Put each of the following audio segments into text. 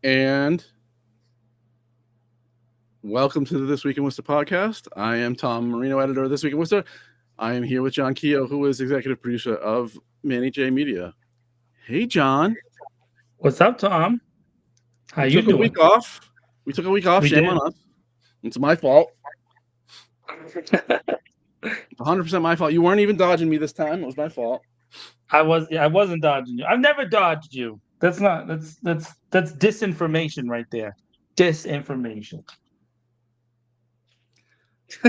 And welcome to the This Week in Worcester podcast. I am Tom Marino, editor of This Week in Worcester. I am here with John Keogh, who is executive producer of Manny J Media. Hey, John. What's up, Tom? How We you took a doing? week off. We took a week off. We Shame did. on us. It's my fault. It's 100% my fault. You weren't even dodging me this time. It was my fault. I wasn't dodging you. I've never dodged you. That's disinformation right there. Disinformation.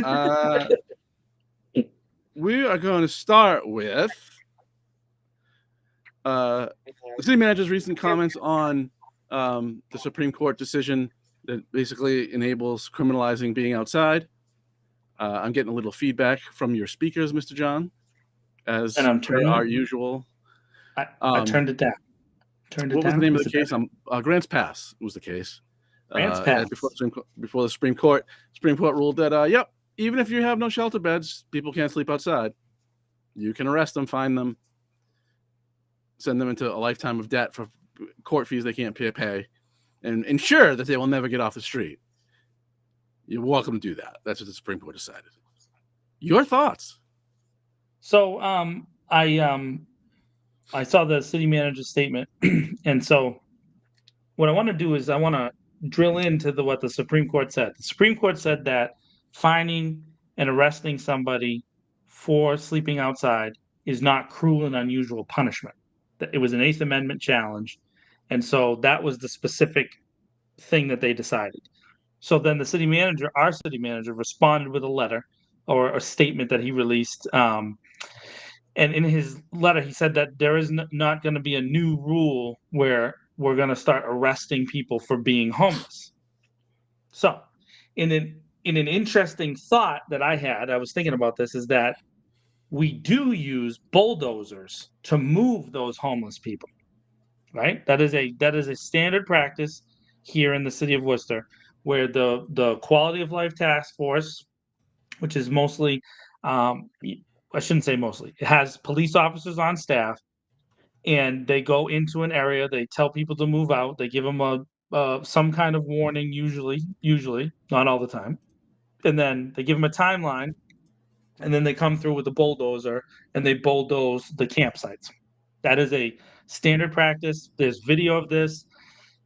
Uh, we are going to start with the city manager's recent comments on the Supreme Court decision that basically enables criminalizing being outside. I'm getting a little feedback from your speakers, Mr. John, as And I'm per our turning. usual. I turned it down. Turned it What was the down. name of Is the it case? better? Grants Pass was the case. Grants And pass. before the Supreme Court ruled that, yep, even if you have no shelter beds, people can't sleep outside. You can arrest them, fine them, send them into a lifetime of debt for court fees they can't pay, and ensure that they will never get off the street. You're welcome to do that. That's what the Supreme Court decided. Your thoughts? So I saw the city manager's statement, and so what I want to do is I want to drill into what the Supreme Court said. The Supreme Court said that fining and arresting somebody for sleeping outside is not cruel and unusual punishment. That it was an Eighth Amendment challenge, and so that was the specific thing that they decided. So then the city manager, our city manager, responded with a letter or a statement that he released. And in his letter, he said that there is not going to be a new rule where we're going to start arresting people for being homeless. So, in an interesting thought that I was thinking about this, is that we do use bulldozers to move those homeless people, right? That is a standard practice here in the city of Worcester, where the Quality of Life Task Force, which is mostly, I shouldn't say mostly, it has police officers on staff, and they go into an area. They tell people to move out. They give them some kind of warning, usually not all the time, and then they give them a timeline, and then they come through with a bulldozer and they bulldoze the campsites. That is a standard practice. There's video of this.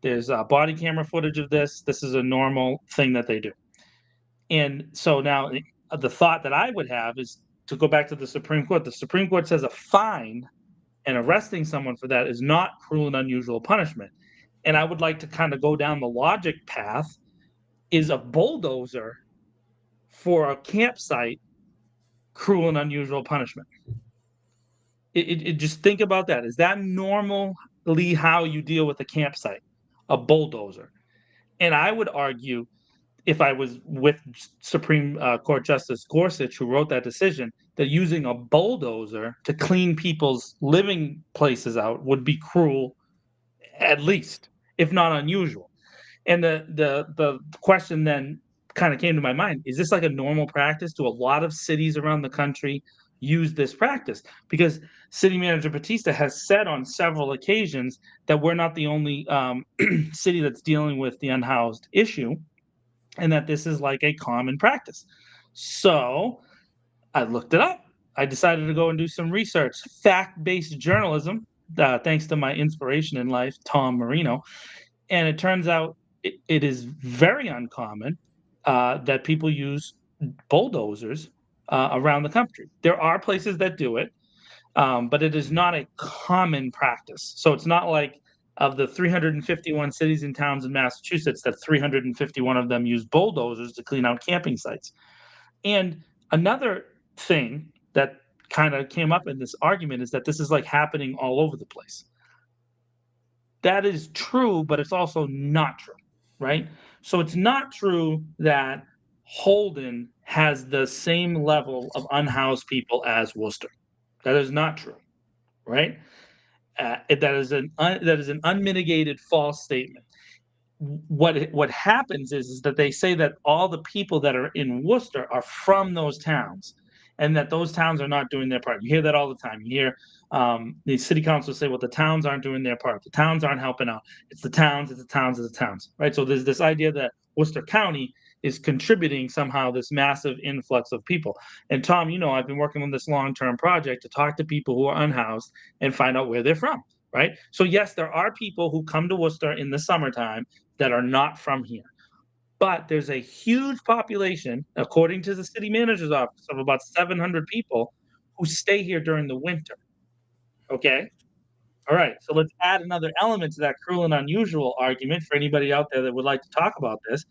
There's body camera footage of this. This is a normal thing that they do. And so now the thought that I would have is to go back to the Supreme Court. The Supreme Court says a fine and arresting someone for that is not cruel and unusual punishment. And I would like to kind of go down the logic path. Is a bulldozer for a campsite cruel and unusual punishment? Just think about that. Is that normally how you deal with a campsite? A bulldozer. And I would argue, if I was with Supreme Court Justice Gorsuch, who wrote that decision, that using a bulldozer to clean people's living places out would be cruel, at least, if not unusual. And the question then kind of came to my mind: is this like a normal practice? Do a lot of cities around the country use this practice? Because City Manager Batista has said on several occasions that we're not the only city that's dealing with the unhoused issue, and that this is like a common practice. So I looked it up. I decided to go and do some research, fact-based journalism, thanks to my inspiration in life, Tom Marino. And it turns out it is very uncommon that people use bulldozers around the country. There are places that do it, but it is not a common practice. So it's not like, of the 351 cities and towns in Massachusetts, that 351 of them use bulldozers to clean out camping sites. And another thing that kind of came up in this argument is that this is like happening all over the place. That is true, but it's also not true, right? So it's not true that Holden has the same level of unhoused people as Worcester. That is not true, right? That is an unmitigated false statement. What happens is that they say that all the people that are in Worcester are from those towns, and that those towns are not doing their part. You hear that all the time. You hear the city council say, well, the towns aren't doing their part. The towns aren't helping out. It's the towns, it's the towns, it's the towns, right? So there's this idea that Worcester County is contributing somehow this massive influx of people. And Tom, I've been working on this long-term project to talk to people who are unhoused and find out where they're from, right? So yes, there are people who come to Worcester in the summertime that are not from here. But there's a huge population, according to the city manager's office, of about 700 people who stay here during the winter. Okay? All right. So let's add another element to that cruel and unusual argument for anybody out there that would like to talk about this.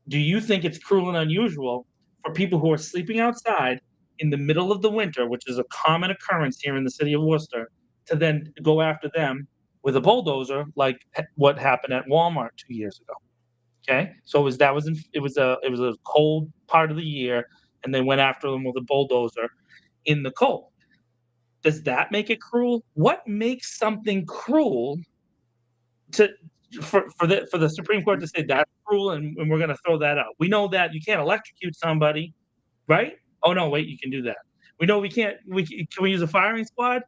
Do you think it's cruel and unusual for people who are sleeping outside in the middle of the winter, which is a common occurrence here in the city of Worcester, to then go after them with a bulldozer like what happened at Walmart 2 years ago? Okay, so it was a cold part of the year, and they went after them with a bulldozer in the cold. Does that make it cruel? What makes something cruel to for the Supreme Court to say that's cruel and we're gonna throw that out? We know that you can't electrocute somebody, right? Oh no, wait, you can do that. We know we can't. Can we use a firing squad?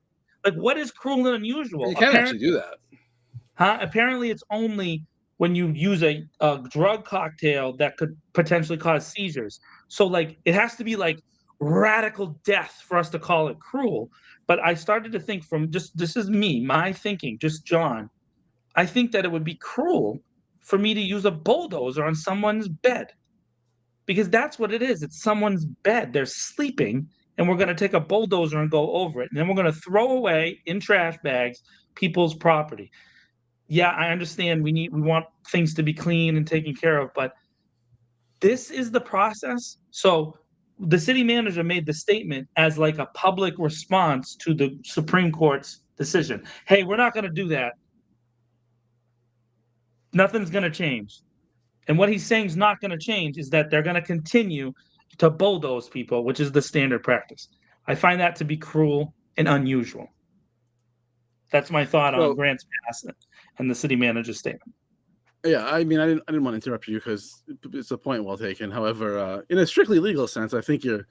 Like, what is cruel and unusual? You can actually do that. Apparently, it's only when you use a drug cocktail that could potentially cause seizures. So, like, it has to be like radical death for us to call it cruel. But I started to think from just this is me, my thinking, just John. I think that it would be cruel for me to use a bulldozer on someone's bed because that's what it is. It's someone's bed. They're sleeping, and we're going to take a bulldozer and go over it. And then we're going to throw away in trash bags people's property. Yeah, I understand we want things to be clean and taken care of, but this is the process. So the city manager made the statement as like a public response to the Supreme Court's decision. Hey, we're not going to do that. Nothing's going to change. And what he's saying is not going to change is that they're going to continue to bulldoze people, which is the standard practice. I find that to be cruel and unusual. That's my thought on Grant's Pass and the city manager's statement. Yeah, I mean, I didn't want to interrupt you because it's a point well taken. However, in a strictly legal sense, I think you're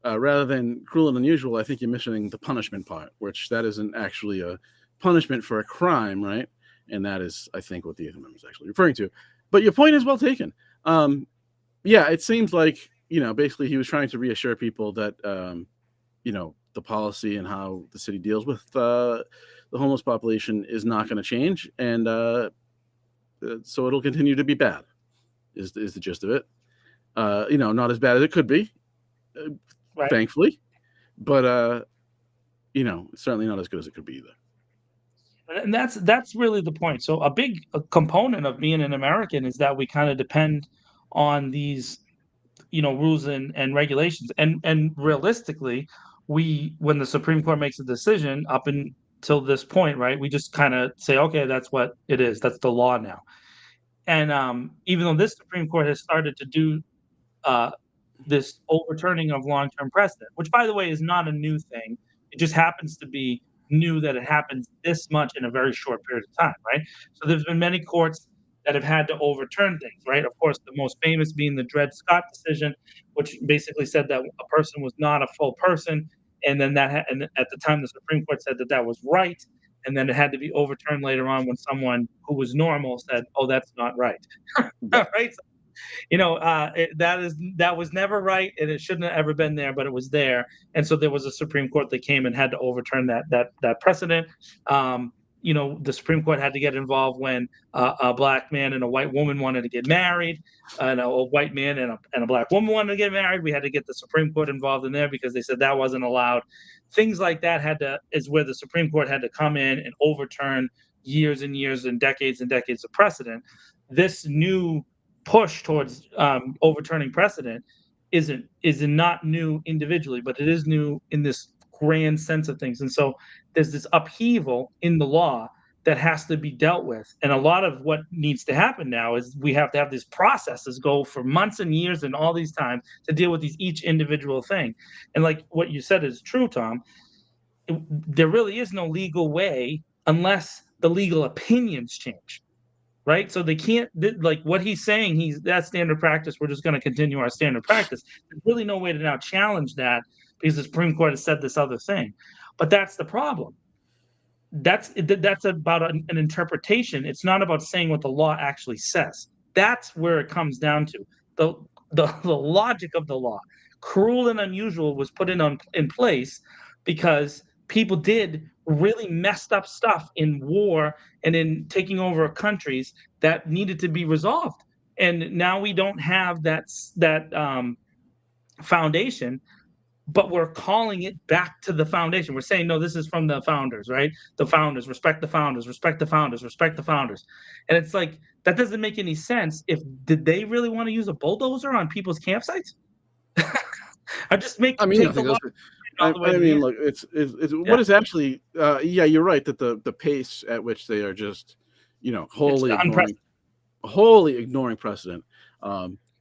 rather than cruel and unusual, I think you're missing the punishment part, which that isn't actually a punishment for a crime, right? And that is, I think, what the Eighth Amendment is actually referring to. But your point is well taken. Yeah, it seems like, basically he was trying to reassure people that, the policy and how the city deals with the homeless population is not going to change. And so it'll continue to be bad, is the gist of it. Not as bad as it could be, Right. thankfully. But, certainly not as good as it could be either. And that's really the point. So a big component of being an American is that we kind of depend on these, rules and regulations. And realistically, when the Supreme Court makes a decision up until this point, right, we just kind of say, okay, that's what it is. That's the law now. And even though this Supreme Court has started to do this overturning of long-term precedent, which, by the way, is not a new thing. It just happens to be new that it happens this much in a very short period of time, right? So there's been many courts that have had to overturn things, right? Of course, the most famous being the Dred Scott decision, which basically said that a person was not a full person, and then and at the time the Supreme Court said that that was right, and then it had to be overturned later on when someone who was normal said, "Oh, that's not right." Right? That was never right, and it shouldn't have ever been there, but it was there, and so there was a Supreme Court that came and had to overturn that precedent. The Supreme Court had to get involved when a black man and a white woman wanted to get married, and a white man and a black woman wanted to get married. We had to get the Supreme Court involved in there because they said that wasn't allowed. Things like that is where the Supreme Court had to come in and overturn years and years and decades of precedent. This new push towards overturning precedent is not new individually, but it is new in this grand sense of things. And so there's this upheaval in the law that has to be dealt with. And a lot of what needs to happen now is we have to have these processes go for months and years and all these times to deal with each individual thing. And like what you said is true, Tom. There really is no legal way unless the legal opinions change. Right? So they can't, like what he's saying, that's standard practice. We're just going to continue our standard practice. There's really no way to now challenge that because the Supreme Court has said this other thing. But that's the problem. That's about an interpretation. It's not about saying what the law actually says. That's where it comes down to. The logic of the law. Cruel and unusual was put in place because people did really messed up stuff in war and in taking over countries that needed to be resolved. And now we don't have that foundation, but we're calling it back to the foundation. We're saying, no, this is from the founders, right? The founders, respect the founders, respect the founders, respect the founders. And it's like, that doesn't make any sense. Did they really want to use a bulldozer on people's campsites? I just I mean, take nothing the law goes. all the way I to the mean, end. look, it's Yeah. what is actually. Yeah, you're right that the pace at which they are just, wholly ignoring precedent,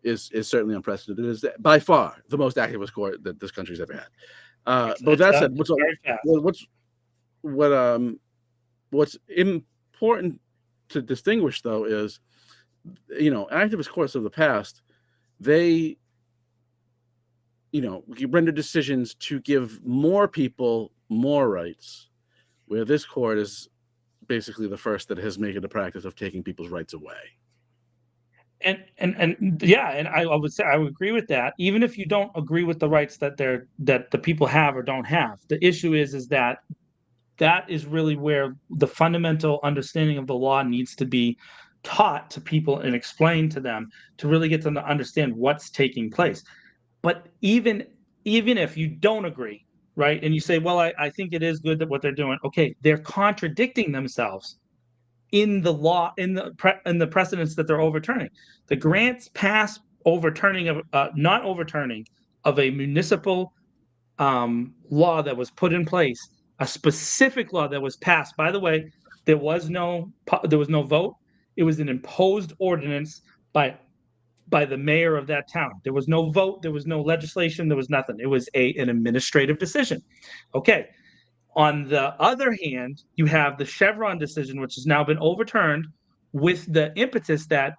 is certainly unprecedented. It is by far the most activist court that this country's ever had. But with that said, very fast. what's important to distinguish though is, activist courts of the past, they render decisions to give more people more rights, where this court is basically the first that has made it a practice of taking people's rights away. And yeah, and I would say I would agree with that. Even if you don't agree with the rights that the people have or don't have, the issue is that is really where the fundamental understanding of the law needs to be taught to people and explained to them to really get them to understand what's taking place. But even if you don't agree, right, and you say, well, I think it is good that what they're doing, okay, they're contradicting themselves in the law, in the precedents that they're overturning. The grants pass overturning of not overturning of a municipal law that was put in place, a specific law that was passed. By the way, there was no vote. It was an imposed ordinance by the mayor of that town. There was no vote. There was no legislation. There was nothing. It was an administrative decision. Okay. On the other hand, you have the Chevron decision, which has now been overturned with the impetus that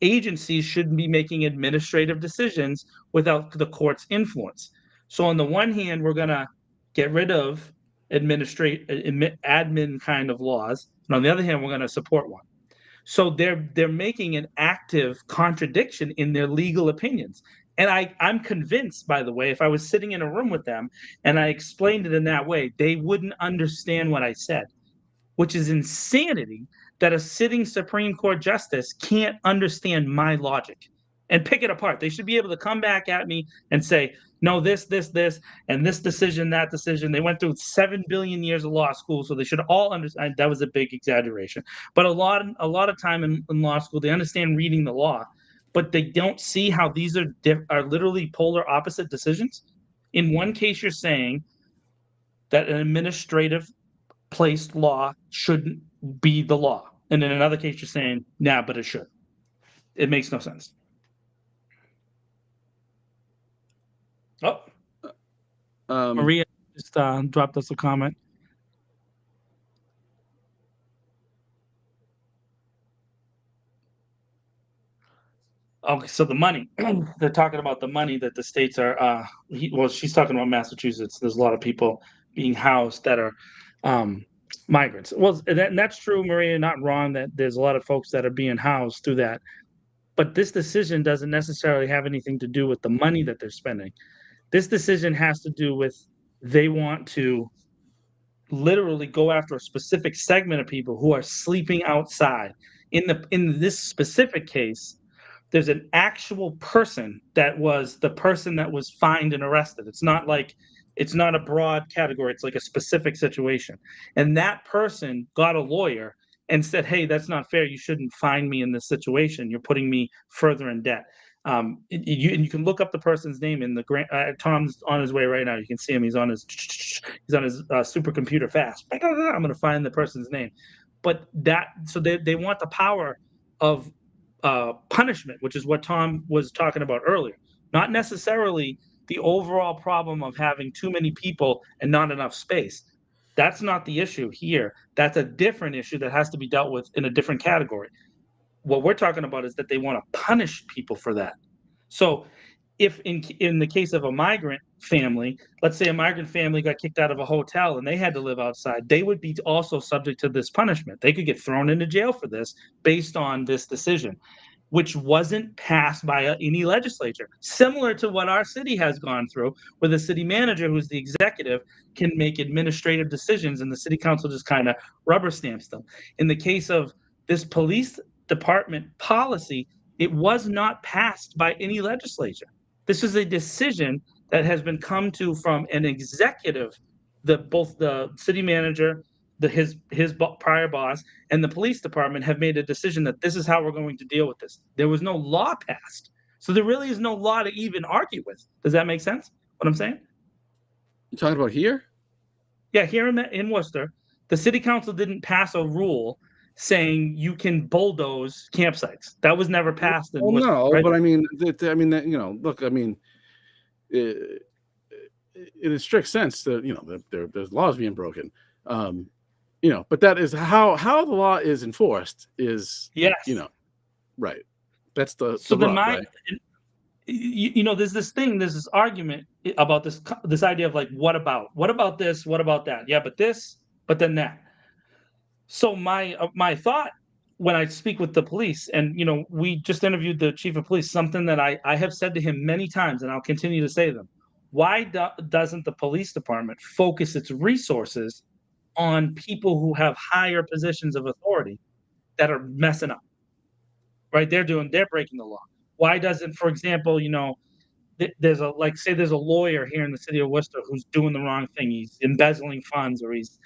agencies shouldn't be making administrative decisions without the court's influence. So on the one hand, we're going to get rid of admin kind of laws. And on the other hand, we're going to support one. So they're making an active contradiction in their legal opinions. And I'm convinced, by the way, if I was sitting in a room with them and I explained it in that way, they wouldn't understand what I said, which is insanity that a sitting Supreme Court justice can't understand my logic and pick it apart. They should be able to come back at me and say, no, this, and this decision, that decision. They went through 7 billion years of law school, so they should all understand. That was a big exaggeration. But a lot of time in law school, they understand reading the law, but they don't see how these are literally polar opposite decisions. In one case, you're saying that an administrative placed law shouldn't be the law. And in another case, you're saying, nah, but it should. It makes no sense. Oh, Maria just dropped us a comment. Okay, so the money. They're talking about the money that the states are. She's talking about Massachusetts. There's a lot of people being housed that are migrants. Well, and that's true, Maria. Not wrong that there's a lot of folks that are being housed through that. But this decision doesn't necessarily have anything to do with the money that they're spending. This decision has to do with they want to literally go after a specific segment of people who are sleeping outside. In this specific case, there's an actual person that was the person that was fined and arrested. It's not a broad category. It's like a specific situation. And that person got a lawyer and said, hey, that's not fair. You shouldn't fine me in this situation. You're putting me further in debt. You can look up the person's name in the grant. Tom's on his way right now. You can see him. He's on his supercomputer fast. I'm going to find the person's name. But so they want the power of punishment, which is what Tom was talking about earlier. Not necessarily the overall problem of having too many people and not enough space. That's not the issue here. That's a different issue that has to be dealt with in a different category. What we're talking about is that they want to punish people for that. So if in the case of a migrant family, let's say a migrant family got kicked out of a hotel and they had to live outside, they would be also subject to this punishment. They could get thrown into jail for this based on this decision, which wasn't passed by any legislature. Similar to what our city has gone through, where the city manager, who's the executive, can make administrative decisions and the city council just kind of rubber stamps them. In the case of this police department policy, it was not passed by any legislature. This is a decision that has been come to from an executive, both the city manager, his prior boss, and the police department have made a decision that this is how we're going to deal with this. There was no law passed, so there really is no law to even argue with. Does that make sense? What I'm saying? You talking about here? Yeah, here in Worcester, the city council didn't pass a rule saying you can bulldoze campsites. That was never passed in Worcester. No, right? but I mean, look, I mean, in a strict sense, that there's laws being broken. But that is how the law is enforced is, yes, right. That's the so rub, then right? there's this argument about this idea of like, what about this, what about that? Yeah, but this, but then that. So my thought when I speak with the police, and we just interviewed the chief of police, something that I have said to him many times, and I'll continue to say them. Why doesn't the police department focus its resources on people who have higher positions of authority that are messing up? Right? They're breaking the law. Why doesn't, for example, there's a lawyer here in the city of Worcester who's doing the wrong thing. He's embezzling funds, or he's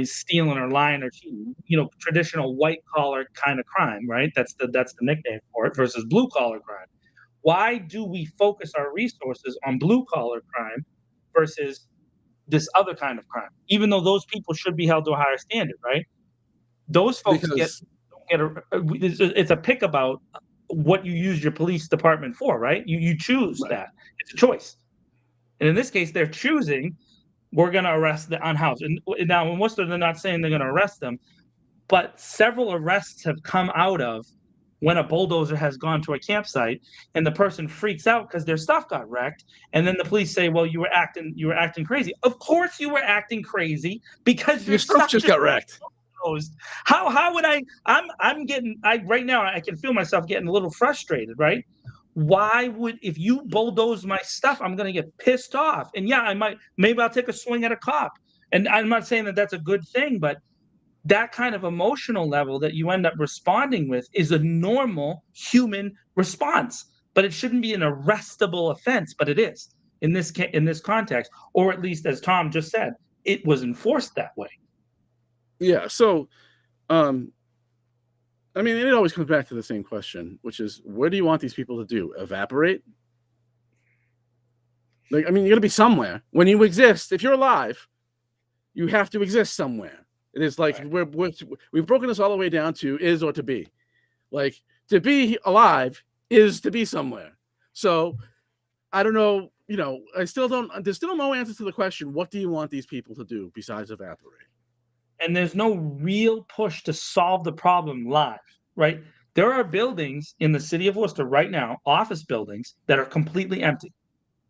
stealing or lying or cheating. Traditional white collar kind of crime, right? That's the nickname for it, versus blue collar crime. Why do we focus our resources on blue collar crime versus this other kind of crime? Even though those people should be held to a higher standard, right? Those folks it's a pick about what you use your police department for, right? You choose Right. that. It's a choice. And in this case, they're choosing, we're going to arrest the unhoused. And now in Worcester, they're not saying they're going to arrest them, but several arrests have come out of when a bulldozer has gone to a campsite and the person freaks out because their stuff got wrecked. And then the police say, well, you were acting crazy. Of course you were acting crazy, because Your stuff just got wrecked. How would right now I can feel myself getting a little frustrated, right? If you bulldoze my stuff, I'm going to get pissed off. And yeah, maybe I'll take a swing at a cop. And I'm not saying that that's a good thing, but that kind of emotional level that you end up responding with is a normal human response, but it shouldn't be an arrestable offense, but it is in this context, or at least, as Tom just said, it was enforced that way. Yeah. So, I mean, it always comes back to the same question, which is, where do you want these people to do? Evaporate? Like, I mean, you're going to be somewhere. When you exist, if you're alive, you have to exist somewhere. It is like, right, we've broken this all the way down to is or to be. Like, to be alive is to be somewhere. So, I don't know, there's still no answer to the question, what do you want these people to do besides evaporate? And there's no real push to solve the problem live, right? There are buildings in the city of Worcester right now, office buildings, that are completely empty.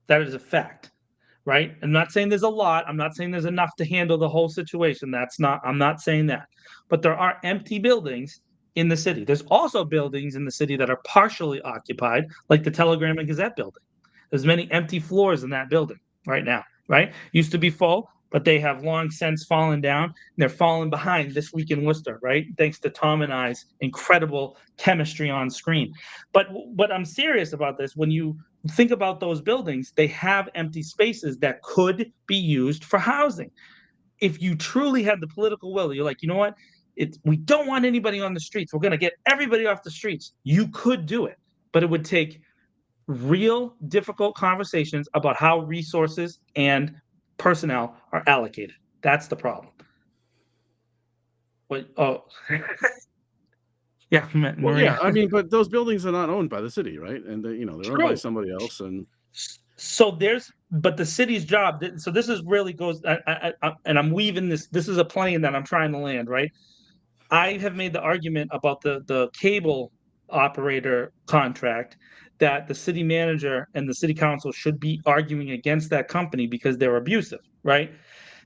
That is a fact, right? I'm not saying there's a lot. I'm not saying there's enough to handle the whole situation. I'm not saying that. But there are empty buildings in the city. There's also buildings in the city that are partially occupied, like the Telegram and Gazette building. There's many empty floors in that building right now, right? Used to be full, but they have long since fallen down, and they're falling behind this week in Worcester, right? Thanks to Tom and I's incredible chemistry on screen. But I'm serious about this. When you think about those buildings, they have empty spaces that could be used for housing. If you truly had the political will, you're like, you know what? We don't want anybody on the streets. We're going to get everybody off the streets. You could do it, but it would take real difficult conversations about how resources and personnel are allocated. That's the problem. Yeah, well, yeah. I mean, but those buildings are not owned by the city, right? And they're owned by somebody else. And so but the city's job. So this is really goes, and I'm weaving this. This is a plane that I'm trying to land, right? I have made the argument about the cable operator contract that the city manager and the city council should be arguing against that company because they're abusive, right?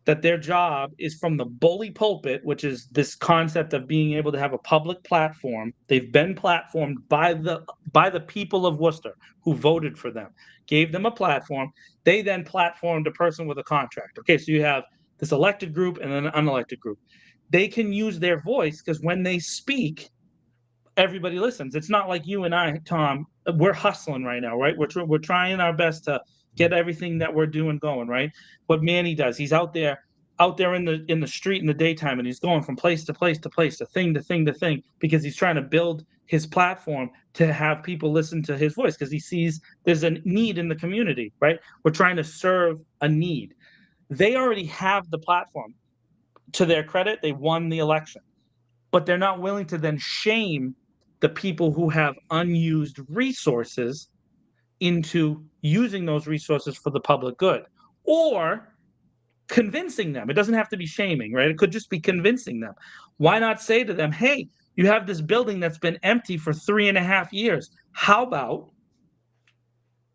That their job is from the bully pulpit, which is this concept of being able to have a public platform. They've been platformed by the people of Worcester who voted for them, gave them a platform. They then platformed a person with a contract. Okay, so you have this elected group and then an unelected group. They can use their voice because when they speak, everybody listens. It's not like you and I, Tom. We're hustling right now, right? We're trying our best to get everything that we're doing going, right? What Manny does, he's out there in the street in the daytime, and he's going from place to place to place, to thing to thing to thing, because he's trying to build his platform to have people listen to his voice because he sees there's a need in the community, right? We're trying to serve a need. They already have the platform. To their credit, they won the election, but they're not willing to then shame the people who have unused resources into using those resources for the public good, or convincing them. It doesn't have to be shaming, right? It could just be convincing them. Why not say to them, hey, you have this building that's been empty for 3.5 years. How about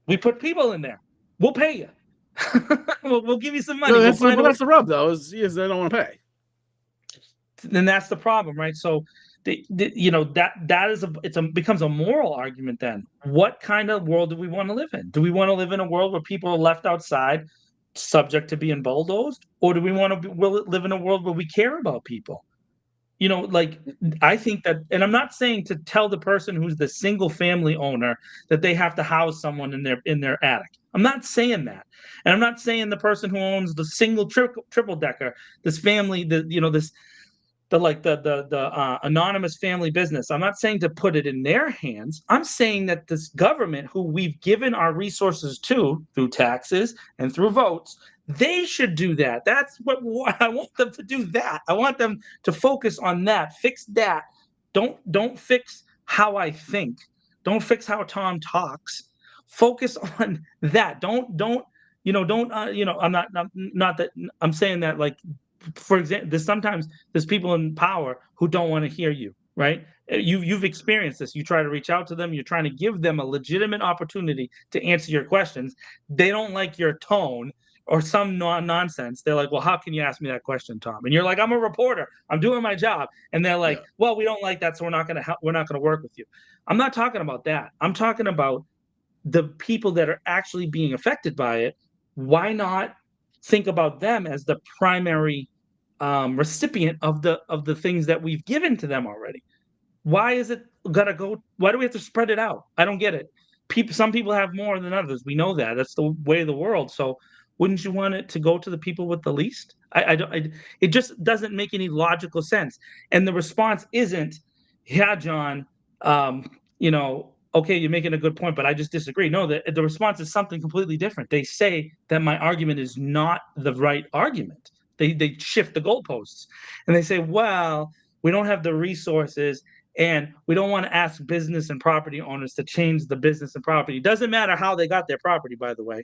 we put people in there? We'll pay you. we'll give you some money. No, that's the rub, though, is they don't want to pay. Then that's the problem, right? So becomes a moral argument. Then what kind of world do we want to live in? Do we want to live in a world where people are left outside, subject to being bulldozed, or do we want to live in a world where we care about people? I think that, and I'm not saying to tell the person who's the single family owner that they have to house someone in their attic. I'm not saying that, and I'm not saying the person who owns the single triple decker, this family, this the anonymous family business. I'm not saying to put it in their hands. I'm saying that this government, who we've given our resources to through taxes and through votes, they should do that. That's what I want them to do. That I want them to focus on that. Fix that. Don't fix how I think. Don't fix how Tom talks. Focus on that. Don't I'm not that I'm saying that, like, for example, sometimes there's people in power who don't want to hear you, right? You've experienced this. You try to reach out to them. You're trying to give them a legitimate opportunity to answer your questions. They don't like your tone or some nonsense. They're like, well, how can you ask me that question, Tom? And you're like, I'm a reporter. I'm doing my job. And they're like, well, we don't like that, so we're not going to work with you. I'm not talking about that. I'm talking about the people that are actually being affected by it. Why not think about them as the primary recipient of the things that we've given to them already? Why is it gotta go? Why do we have to spread it out? I don't get it. Some people have more than others. We know that. That's the way of the world. So wouldn't you want it to go to the people with the least? It just doesn't make any logical sense. And the response isn't, yeah, John, okay, you're making a good point, but I just disagree. No, the response is something completely different. They say that my argument is not the right argument. They shift the goalposts, and they say, well, we don't have the resources, and we don't want to ask business and property owners to change the business and property. Doesn't matter how they got their property, by the way.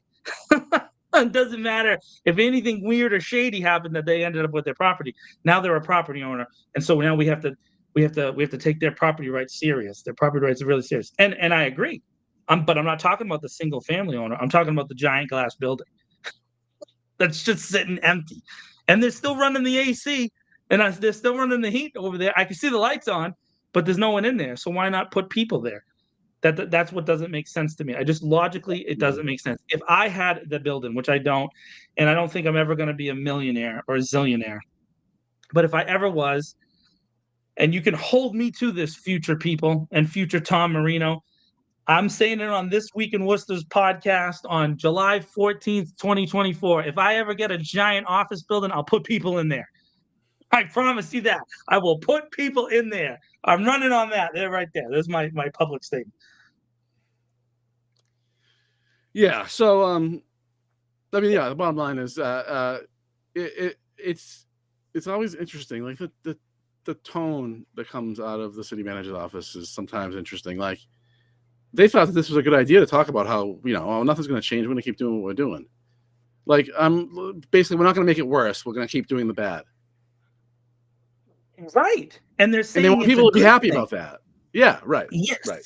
It doesn't matter if anything weird or shady happened that they ended up with their property. Now they're a property owner, and so now we have to take their property rights serious. Their property rights are really serious, and I agree. But I'm not talking about the single family owner. I'm talking about the giant glass building that's just sitting empty, and they're still running the AC, and they're still running the heat over there. I can see the lights on, but there's no one in there. So why not put people there? That's what doesn't make sense to me. Logically, it doesn't make sense. If I had the building, which I don't, and I don't think I'm ever going to be a millionaire or a zillionaire, but if I ever was, and you can hold me to this, future people and future Tom Marino, I'm saying it on This Week in Worcester's podcast on July 14th, 2024. If I ever get a giant office building, I'll put people in there. I promise you that. I will put people in there. I'm running on that. They're right there. There's my public statement. Yeah. So, the bottom line is, it's always interesting. Like the tone that comes out of the city manager's office is sometimes interesting. Like, they thought that this was a good idea to talk about how, nothing's going to change. We're going to keep doing what we're doing. Like, basically, we're not going to make it worse. We're going to keep doing the bad. Right. And they're saying, and they want people to be happy about that. Yeah, right. Yes. Right.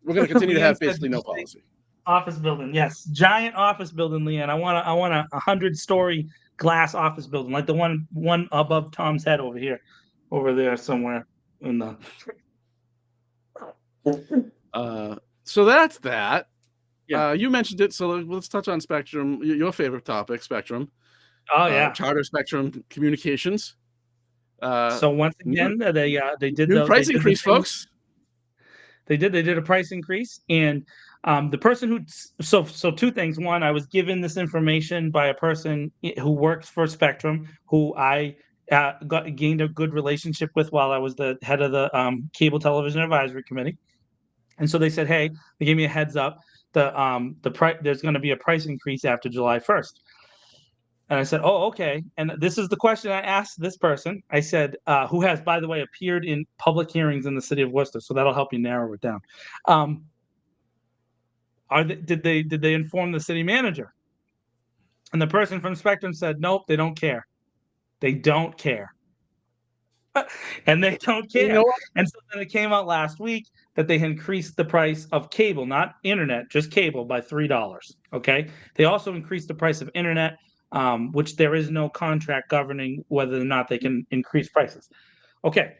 We're going to continue to Leanne have said basically no policy. office building, yes, giant office building, Leanne. I want a 100-story glass office building, like the one above Tom's head over there somewhere in the. So that's that. Yeah. You mentioned it, so let's touch on Spectrum. Your favorite topic, Spectrum. Oh yeah. Charter Spectrum Communications. So once again, they did new the price they did increase, the thing, folks. They did a price increase, and the person who so two things. One, I was given this information by a person who works for Spectrum, who I gained a good relationship with while I was the head of the Cable Television Advisory Committee. And so they said, hey, they gave me a heads up. The price, there's going to be a price increase after July 1st. And I said, oh, okay. And this is the question I asked this person. I said, who has, by the way, appeared in public hearings in the city of Worcester. So that'll help you narrow it down. Did they inform the city manager? And the person from Spectrum said, nope, they don't care. They don't care. And they don't care. You know what? And so then it came out last week that they increased the price of cable, not internet, just cable, by $3. Okay. They also increased the price of internet, which there is no contract governing whether or not they can increase prices. Okay.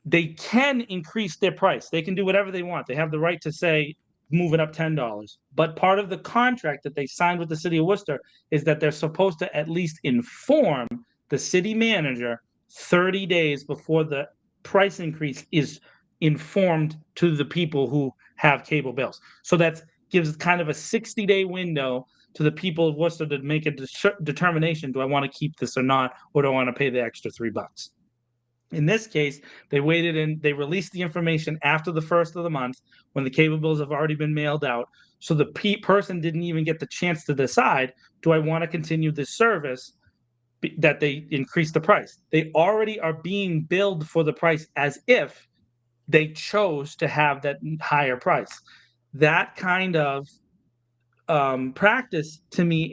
They can increase their price. They can do whatever they want. They have the right to say, move it up $10. But part of the contract that they signed with the city of Worcester is that they're supposed to at least inform the city manager 30 days before the price increase is informed to the people who have cable bills. So that gives kind of a 60-day window to the people of Worcester to make a determination: do I want to keep this or not, or do I want to pay the extra $3? In this case, they waited and they released the information after the first of the month when the cable bills have already been mailed out. So the person didn't even get the chance to decide, do I want to continue this service, that they increased the price. They already are being billed for the price as if they chose to have that higher price. That kind of practice to me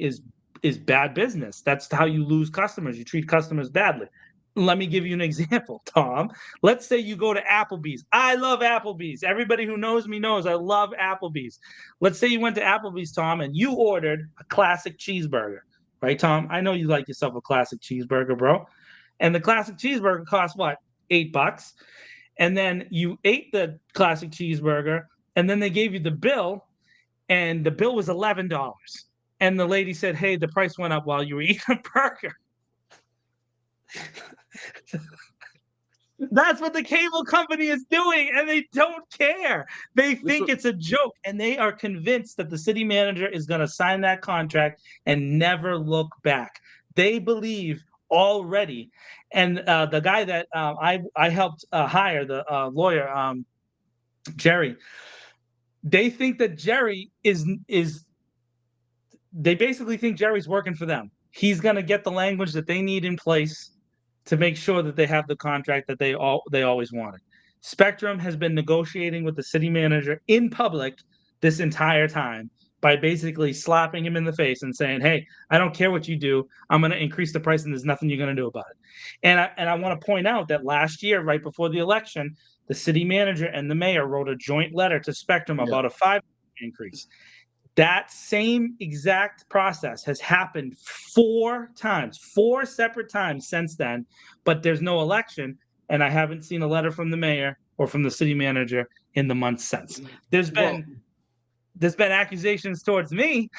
is bad business. That's how you lose customers. You treat customers badly. Let me give you an example, Tom. Let's say you go to Applebee's. I love Applebee's. Everybody who knows me knows I love Applebee's. Let's say you went to Applebee's, Tom, and you ordered a classic cheeseburger. Right, Tom? I know you like yourself a classic cheeseburger, bro. And the classic cheeseburger costs what? $8. And then you ate the classic cheeseburger, and then they gave you the bill, and the bill was $11. And the lady said, hey, the price went up while you were eating a burger. That's what the cable company is doing, and they don't care. They think it's a joke, and they are convinced that the city manager is going to sign that contract and never look back. They believe already. And the guy that I helped hire, the lawyer, Jerry, they think that Jerry is they basically think Jerry's working for them. He's going to get the language that they need in place to make sure that they have the contract that they always wanted. Spectrum has been negotiating with the city manager in public this entire time by basically slapping him in the face and saying, hey, I don't care what you do. I'm going to increase the price and there's nothing you're going to do about it. And I want to point out that last year, right before the election, the city manager and the mayor wrote a joint letter to Spectrum about a 5% increase. That same exact process has happened 4 separate times since then, but there's no election, and I haven't seen a letter from the mayor or from the city manager in the months since. There's been accusations towards me,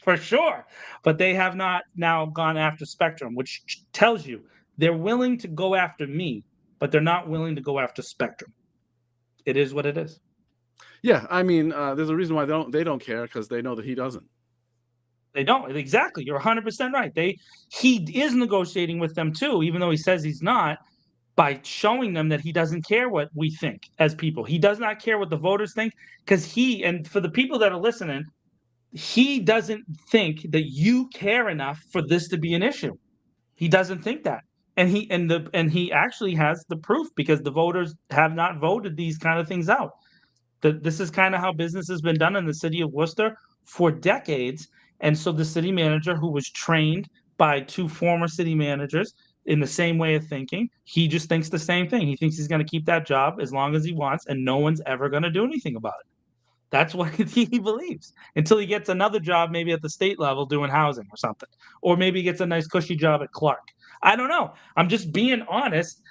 for sure, but they have not now gone after Spectrum, which tells you they're willing to go after me, but they're not willing to go after Spectrum. It is what it is. Yeah, I mean, there's a reason why they don't care, because they know that he doesn't. They don't. Exactly. You're 100% right. He is negotiating with them too, even though he says he's not, by showing them that he doesn't care what we think as people. He does not care what the voters think, because and for the people that are listening, he doesn't think that you care enough for this to be an issue. He doesn't think that. And he actually has the proof, because the voters have not voted these kind of things out. This is kind of how business has been done in the city of Worcester for decades. And so the city manager, who was trained by 2 former city managers in the same way of thinking, he just thinks the same thing. He thinks he's going to keep that job as long as he wants, and no one's ever going to do anything about it. That's what he believes until he gets another job, maybe at the state level doing housing or something, or maybe he gets a nice cushy job at Clark. I don't know. I'm just being honest.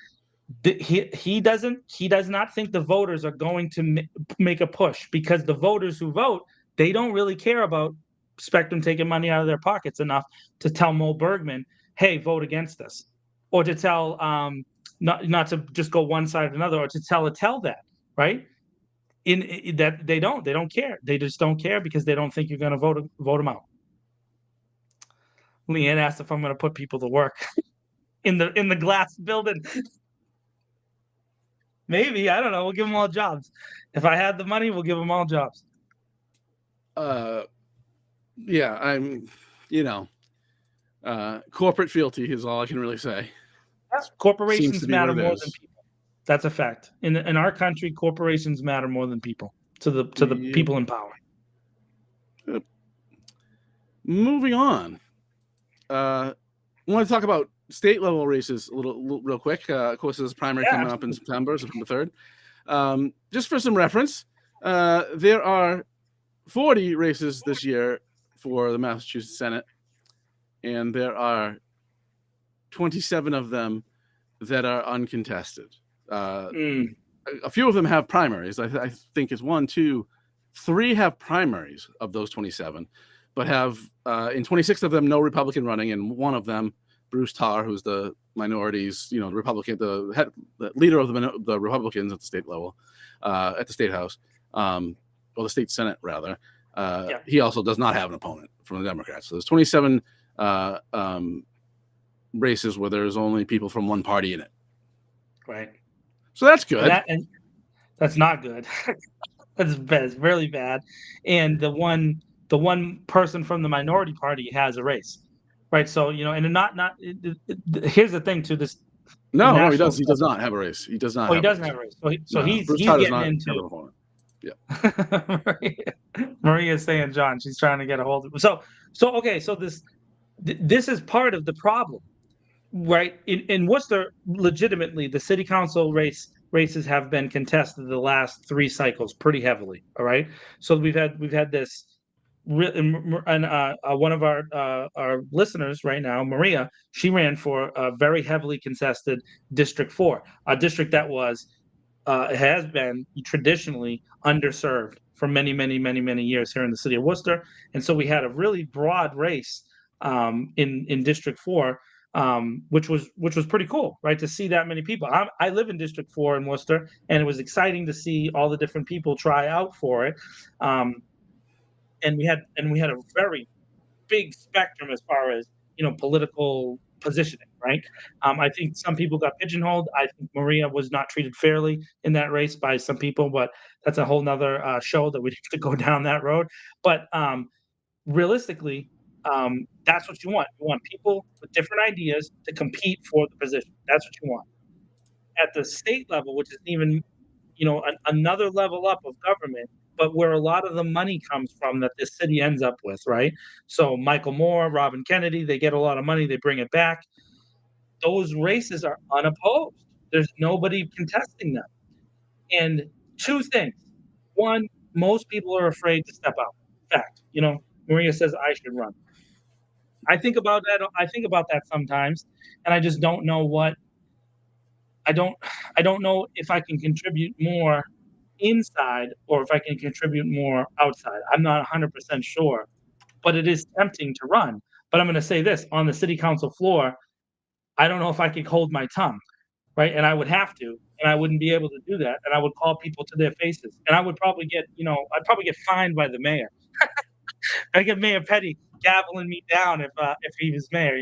He does not think the voters are going to make a push, because the voters who vote, they don't really care about Spectrum taking money out of their pockets enough to tell Mo Bergman, hey, vote against us, or to tell not to just go one side or another, or to tell that, right? In that they don't care. They just don't care because they don't think you're going to vote them out. Leanne asked if I'm going to put people to work in the glass building. Maybe, I don't know. We'll give them all jobs. If I had the money, we'll give them all jobs. Yeah, corporate fealty is all I can really say. Corporations matter more than people. That's a fact. In our country, corporations matter more than people to the people in power. Moving on. I want to talk about state level races a little real quick. Of course, there's primary coming up in September 3rd. Just for some reference, there are 40 races this year for the Massachusetts Senate, and there are 27 of them that are uncontested. A few of them have primaries. I think it's 1, 2, 3 have primaries of those 27, but have in 26 of them no Republican running, and one of them, Bruce Tarr, who's the minorities, the Republican, the leader of the Republicans at the state level, at the state house, or the state Senate rather. He also does not have an opponent from the Democrats. So there's 27 races where there's only people from one party in it. Right. So that's good. And that's not good. That's really bad. And the one person from the minority party has a race, right? So here's the thing to this. No, he does. He does not have a race. He does not. Oh, he doesn't have a race. So he's getting into. Yeah. Maria is saying, John, she's trying to get a hold of it. So okay. So this is part of the problem, right? In Worcester, legitimately, the city council races have been contested the last 3 cycles pretty heavily. All right. So we've had this, and one of our listeners right now, Maria, she ran for a very heavily contested District 4, a district that has been traditionally underserved for many years here in the city of Worcester. And so we had a really broad race in District 4. Which was pretty cool, right? To see that many people. I live in District 4 in Worcester, and it was exciting to see all the different people try out for it. And we had a very big spectrum as far as political positioning, right? I think some people got pigeonholed. I think Maria was not treated fairly in that race by some people, but that's a whole nother show that we'd have to go down that road. But realistically, that's what you want. You want people with different ideas to compete for the position. That's what you want. At the state level, which is even, another level up of government, but where a lot of the money comes from that this city ends up with, right? So Michael Moore, Robin Kennedy, they get a lot of money, they bring it back. Those races are unopposed. There's nobody contesting them. And 2 things. One, most people are afraid to step out. Fact, Maria says I should run. I think about that sometimes, and I just don't know what. I don't know if I can contribute more inside or if I can contribute more outside. I'm not 100% sure, but it is tempting to run. But I'm going to say this, on the city council floor, I don't know if I could hold my tongue, right? And I would have to, and I wouldn't be able to do that. And I would call people to their faces, and I would probably get fined by the mayor. I get Mayor Petty gaveling me down if he was mayor,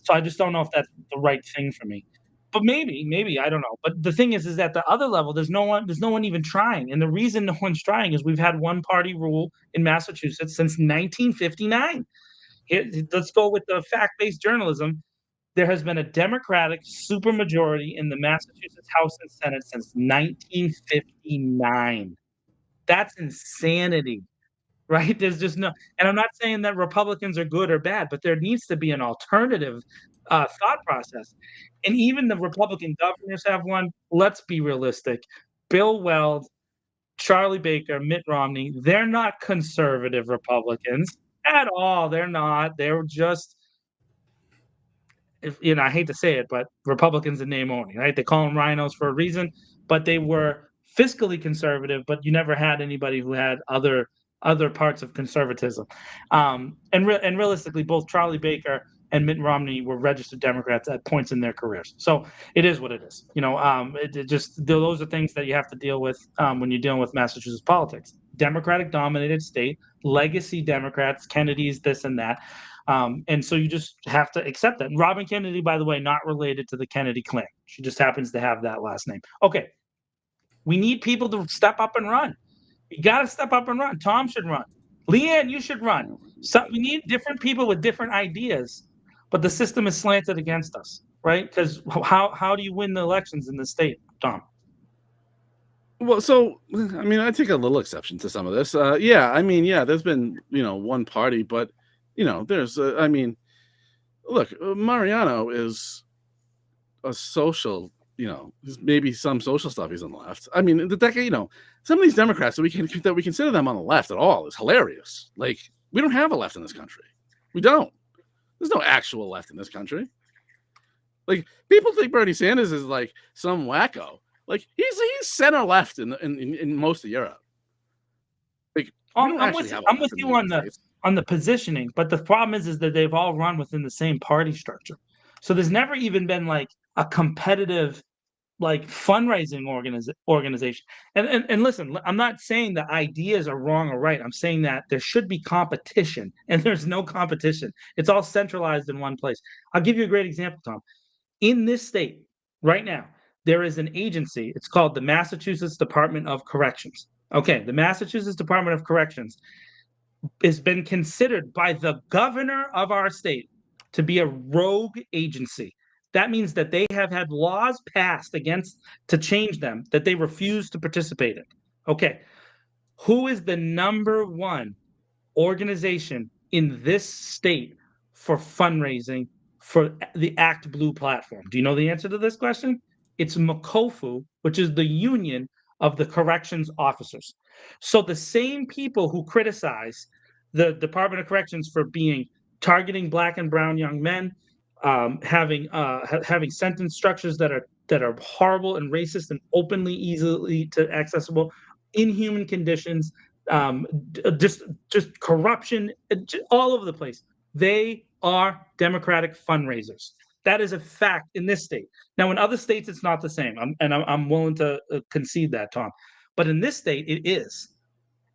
so I just don't know if that's the right thing for me. But maybe I don't know. But the thing is that the other level, there's no one even trying, and the reason no one's trying is we've had one party rule in Massachusetts since 1959. Let's go with the fact-based journalism. There has been a Democratic supermajority in the Massachusetts House and Senate since 1959. That's insanity, right? There's just no, and I'm not saying that Republicans are good or bad, but there needs to be an alternative thought process. And even the Republican governors have one. Let's be realistic. Bill Weld, Charlie Baker, Mitt Romney, they're not conservative Republicans at all. They're not. They're just, I hate to say it, but Republicans in name only, right? They call them rhinos for a reason, but they were fiscally conservative, but you never had anybody who had other parts of conservatism. And realistically, both Charlie Baker and Mitt Romney were registered Democrats at points in their careers. So it is what it is. It just, those are things that you have to deal with when you're dealing with Massachusetts politics. Democratic dominated state, legacy Democrats, Kennedys, this and that. And so you just have to accept that. And Robin Kennedy, by the way, not related to the Kennedy clan. She just happens to have that last name. Okay. We need people to step up and run. You got to step up and run. Tom should run. Leanne, you should run. So we need different people with different ideas, but the system is slanted against us, right? Because how do you win the elections in the state, Tom? Well, so I mean, I take a little exception to some of this. There's been one party, but there's look, Mariano is a social. Maybe some social stuff he's on the left. I mean, the decade, some of these Democrats that we consider them on the left at all is hilarious. Like, we don't have a left in this country. We don't. There's no actual left in this country. Like, people think Bernie Sanders is like some wacko. Like, he's center left in most of Europe. Like, I'm with you on the positioning, but the problem is that they've all run within the same party structure. So there's never even been like a competitive like fundraising organization. And listen, I'm not saying the ideas are wrong or right. I'm saying that there should be competition, and there's no competition. It's all centralized in one place. I'll give you a great example, Tom. In this state right now, there is an agency. It's called the Massachusetts Department of Corrections. Okay, the Massachusetts Department of Corrections has been considered by the governor of our state to be a rogue agency. That means that they have had laws passed to change them that they refuse to participate in. Okay. Who is the number one organization in this state for fundraising for the Act Blue platform? Do you know the answer to this question? It's MCOFU, which is the union of the corrections officers. So the same people who criticize the Department of Corrections for targeting Black and brown young men, having sentence structures that are horrible and racist and openly easily accessible, inhuman conditions, just corruption, all over the place. They are Democratic fundraisers. That is a fact in this state. Now, in other states, it's not the same, I'm willing to concede that, Tom. But in this state, it is,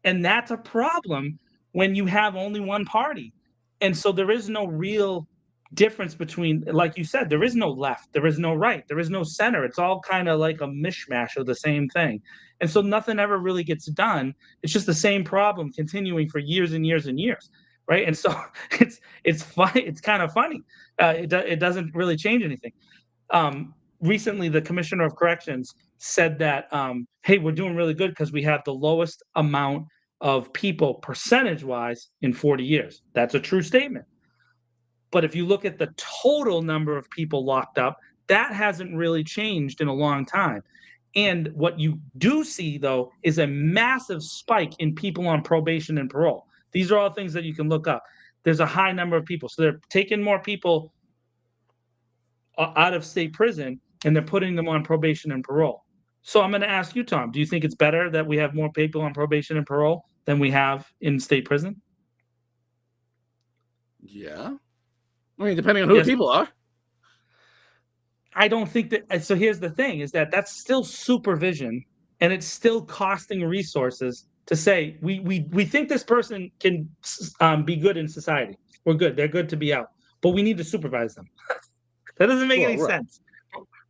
and that's a problem when you have only one party. And so there is no real difference between, like you said, there is no left, there is no right, there is no center. It's all kind of like a mishmash of the same thing. And so nothing ever really gets done. It's just the same problem continuing for years and years and years, right? And so it's funny. It's kind of funny. It doesn't really change anything. Recently, the Commissioner of Corrections said that, hey, we're doing really good because we have the lowest amount of people percentage-wise in 40 years. That's a true statement. But if you look at the total number of people locked up, that hasn't really changed in a long time. And what you do see, though, is a massive spike in people on probation and parole. These are all things that you can look up. There's a high number of people. So they're taking more people out of state prison, and they're putting them on probation and parole. So I'm going to ask you, Tom, do you think it's better that we have more people on probation and parole than we have in state prison? Yeah. I mean, depending on who the people are. I don't think that. So here's the thing, is that that's still supervision, and it's still costing resources to say, we think this person can be good in society. We're good. They're good to be out, but we need to supervise them. That doesn't make any sense.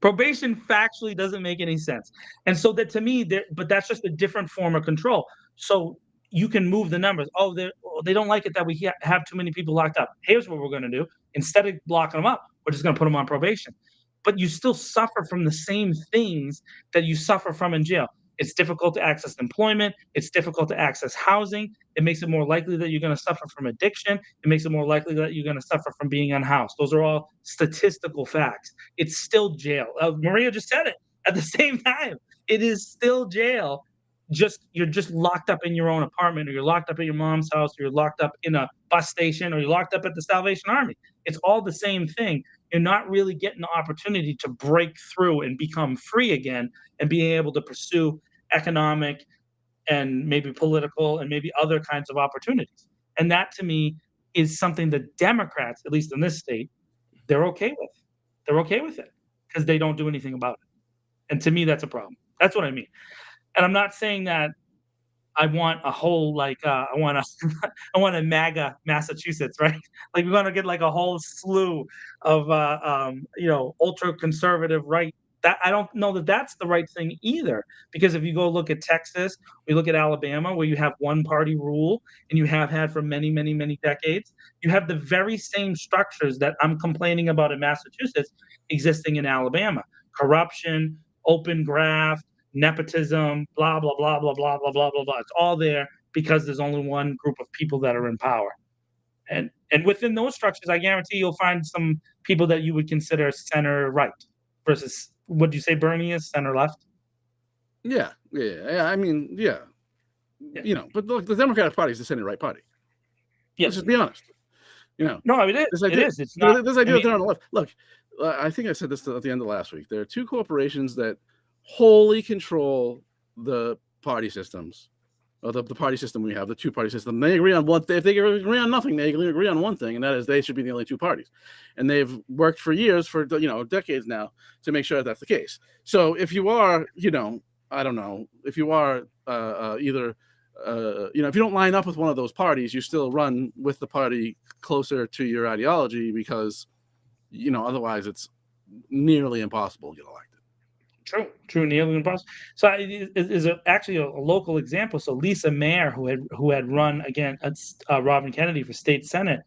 Probation factually doesn't make any sense. And so that, to me, but that's just a different form of control. So you can move the numbers. Oh, they don't like it that we have too many people locked up. Here's what we're going to do. Instead of locking them up, we're just going to put them on probation. But you still suffer from the same things that you suffer from in jail. It's difficult to access employment. It's difficult to access housing. It makes it more likely that you're going to suffer from addiction. It makes it more likely that you're going to suffer from being unhoused. Those are all statistical facts. It's still jail. Maria just said it at the same time. It is still jail. You're just locked up in your own apartment, or you're locked up at your mom's house, or you're locked up in a bus station, or you're locked up at the Salvation Army. It's all the same thing. You're not really getting the opportunity to break through and become free again and being able to pursue economic and maybe political and maybe other kinds of opportunities. And that to me is something that Democrats, at least in this state, they're okay with. They're okay with it because they don't do anything about it. And to me, that's a problem. That's what I mean. And I'm not saying that I want a whole I want a I want a MAGA Massachusetts, right? Like we want to get like a whole slew of ultra conservative right. That I don't know that that's the right thing either, because if you go look at Texas, we look at Alabama, where you have one party rule and you have had for many, many, many decades. You have the very same structures that I'm complaining about in Massachusetts existing in Alabama: corruption, open graft, nepotism, blah, blah, blah, blah, blah, blah, blah, blah, blah. It's all there because there's only one group of people that are in power. And within those structures, I guarantee you'll find some people that you would consider center right versus, would you say Bernie is center left? Yeah. I mean, yeah. Yeah. But look, the Democratic Party is the center right party. Yes. Let's just be honest. No, it is. It is. It's not. This idea that they're on the left. Look, I think I said this at the end of last week. There are two corporations that wholly control the party systems, or the party system we have, the two-party system. They agree on one thing. If they agree on nothing, they agree on one thing, and that is they should be the only two parties. And they've worked for years, for decades now, to make sure that that's the case. So if you are, I don't know, if you are either, if you don't line up with one of those parties, you still run with the party closer to your ideology, because, otherwise it's nearly impossible to get elected. True, nearly impossible. So is actually a local example. So Lisa Mayer, who had run against Robin Kennedy for state senate,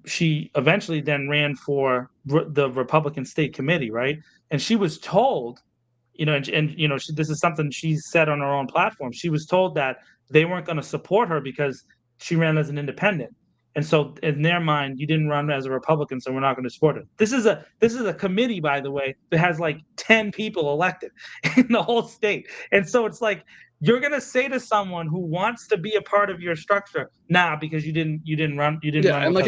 she eventually then ran for the Republican state committee, right? And she was told, this is something she said on her own platform. She was told that they weren't going to support her because she ran as an independent. And so in their mind, you didn't run as a Republican, so we're not going to support it. This is a committee, by the way, that has like 10 people elected in the whole state. And so it's like, you're going to say to someone who wants to be a part of your structure, nah, because you didn't run. Yeah, and like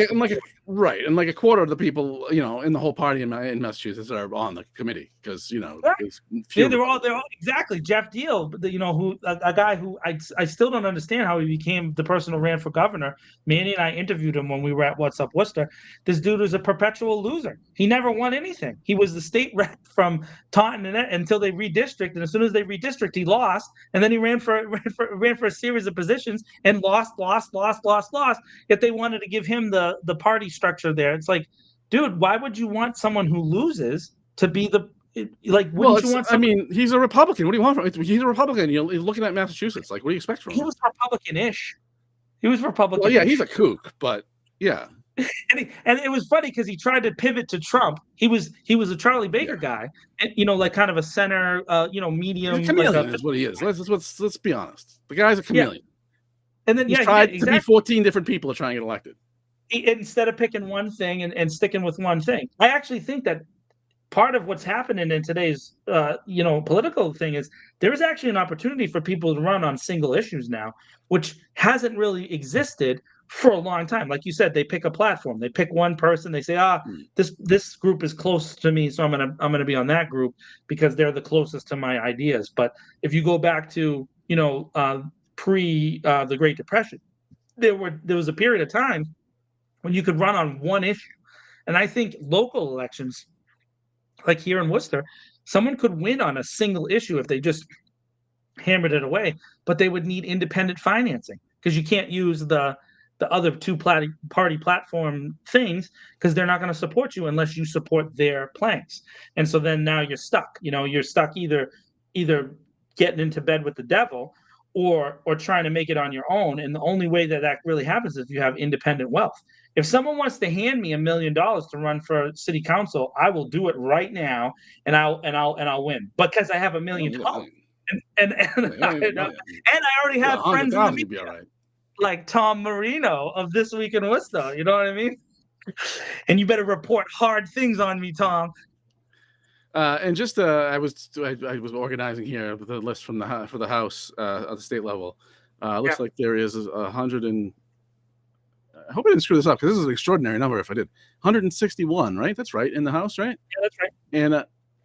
a quarter of the people, in the whole party in Massachusetts are on the committee, because they're all exactly. Jeff Deal, who a guy who I still don't understand how he became the person who ran for governor. Manny and I interviewed him when we were at What's Up Worcester. This dude was a perpetual loser. He never won anything. He was the state rep from Taunton until they redistricted. And as soon as they redistricted, he lost, and then he ran for a series of positions and lost. Yet they wanted to give him the party structure there. It's like, dude, why would you want someone who loses to be the like? Wouldn't you want? I mean, he's a Republican. What do you want from him? He's a Republican. You're looking at Massachusetts. Like, what do you expect from him? He was Republican-ish. He was Republican. Well, yeah, he's a kook, but yeah. and it was funny because he tried to pivot to Trump. He was a Charlie Baker guy, and like kind of a center, medium. He's a chameleon is what he is. Let's be honest. The guy's a chameleon. Yeah. And then he tried to be 14 different people to try and get elected. Instead of picking one thing and sticking with one thing. I actually think that part of what's happening in today's political thing is there is actually an opportunity for people to run on single issues now, which hasn't really existed for a long time. Like you said, they pick a platform, they pick one person, they say, this group is close to me, so I'm gonna be on that group because they're the closest to my ideas. But if you go back to pre the Great Depression, there was a period of time when you could run on one issue. And I think local elections, like here in Worcester, someone could win on a single issue if they just hammered it away, but they would need independent financing, because you can't use the other two party platform things, because they're not going to support you unless you support their planks. And so then now you're stuck. You're stuck either getting into bed with the devil or trying to make it on your own. And the only way that really happens is if you have independent wealth. If someone wants to hand me $1 million to run for city council, I will do it right now, and I'll win, because I have $1 million. And I already have friends in the media, like Tom Marino of This Week in Worcester. You know what I mean? And you better report hard things on me, Tom. And just I was organizing here the list from for the House at the state level. Looks like there is 100 and I hope I didn't screw this up because this is an extraordinary number. If I did, 161, right? That's right in the House, right? Yeah, that's right.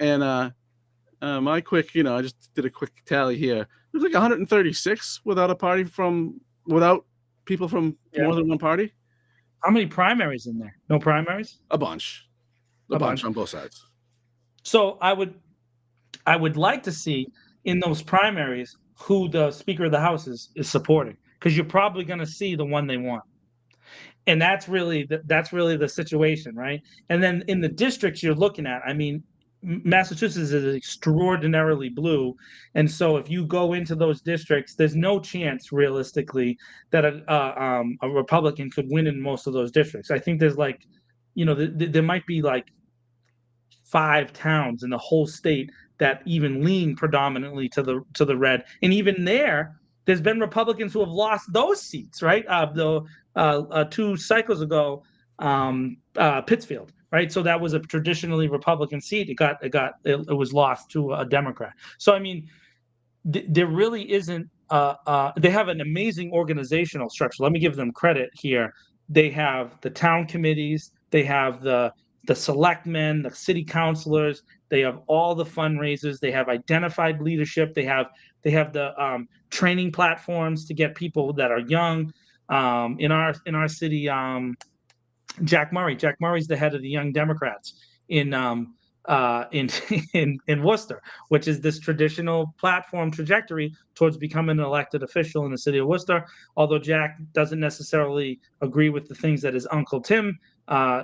And my quick, I just did a quick tally here. There's like 136 without people from more than one party. How many primaries in there? No primaries? A bunch on both sides. So I would like to see in those primaries who the Speaker of the House is supporting, because you're probably going to see the one they want. And that's really the situation, right? And then in the districts you're looking at, I mean, Massachusetts is extraordinarily blue, and so if you go into those districts, there's no chance realistically that a Republican could win in most of those districts. I think there's like, there might be like 5 towns in the whole state that even lean predominantly to the red, and even there's been Republicans who have lost those seats, right? 2 cycles ago, Pittsfield, right? So that was a traditionally Republican seat. It was lost to a Democrat. So I mean, there really isn't. They have an amazing organizational structure. Let me give them credit here. They have the town committees. They have the selectmen, the city councilors. They have all the fundraisers. They have identified leadership. They have the training platforms to get people that are young. In our city, Jack Murray's the head of the Young Democrats in Worcester, which is this traditional platform trajectory towards becoming an elected official in the city of Worcester. Although Jack doesn't necessarily agree with the things that his uncle Tim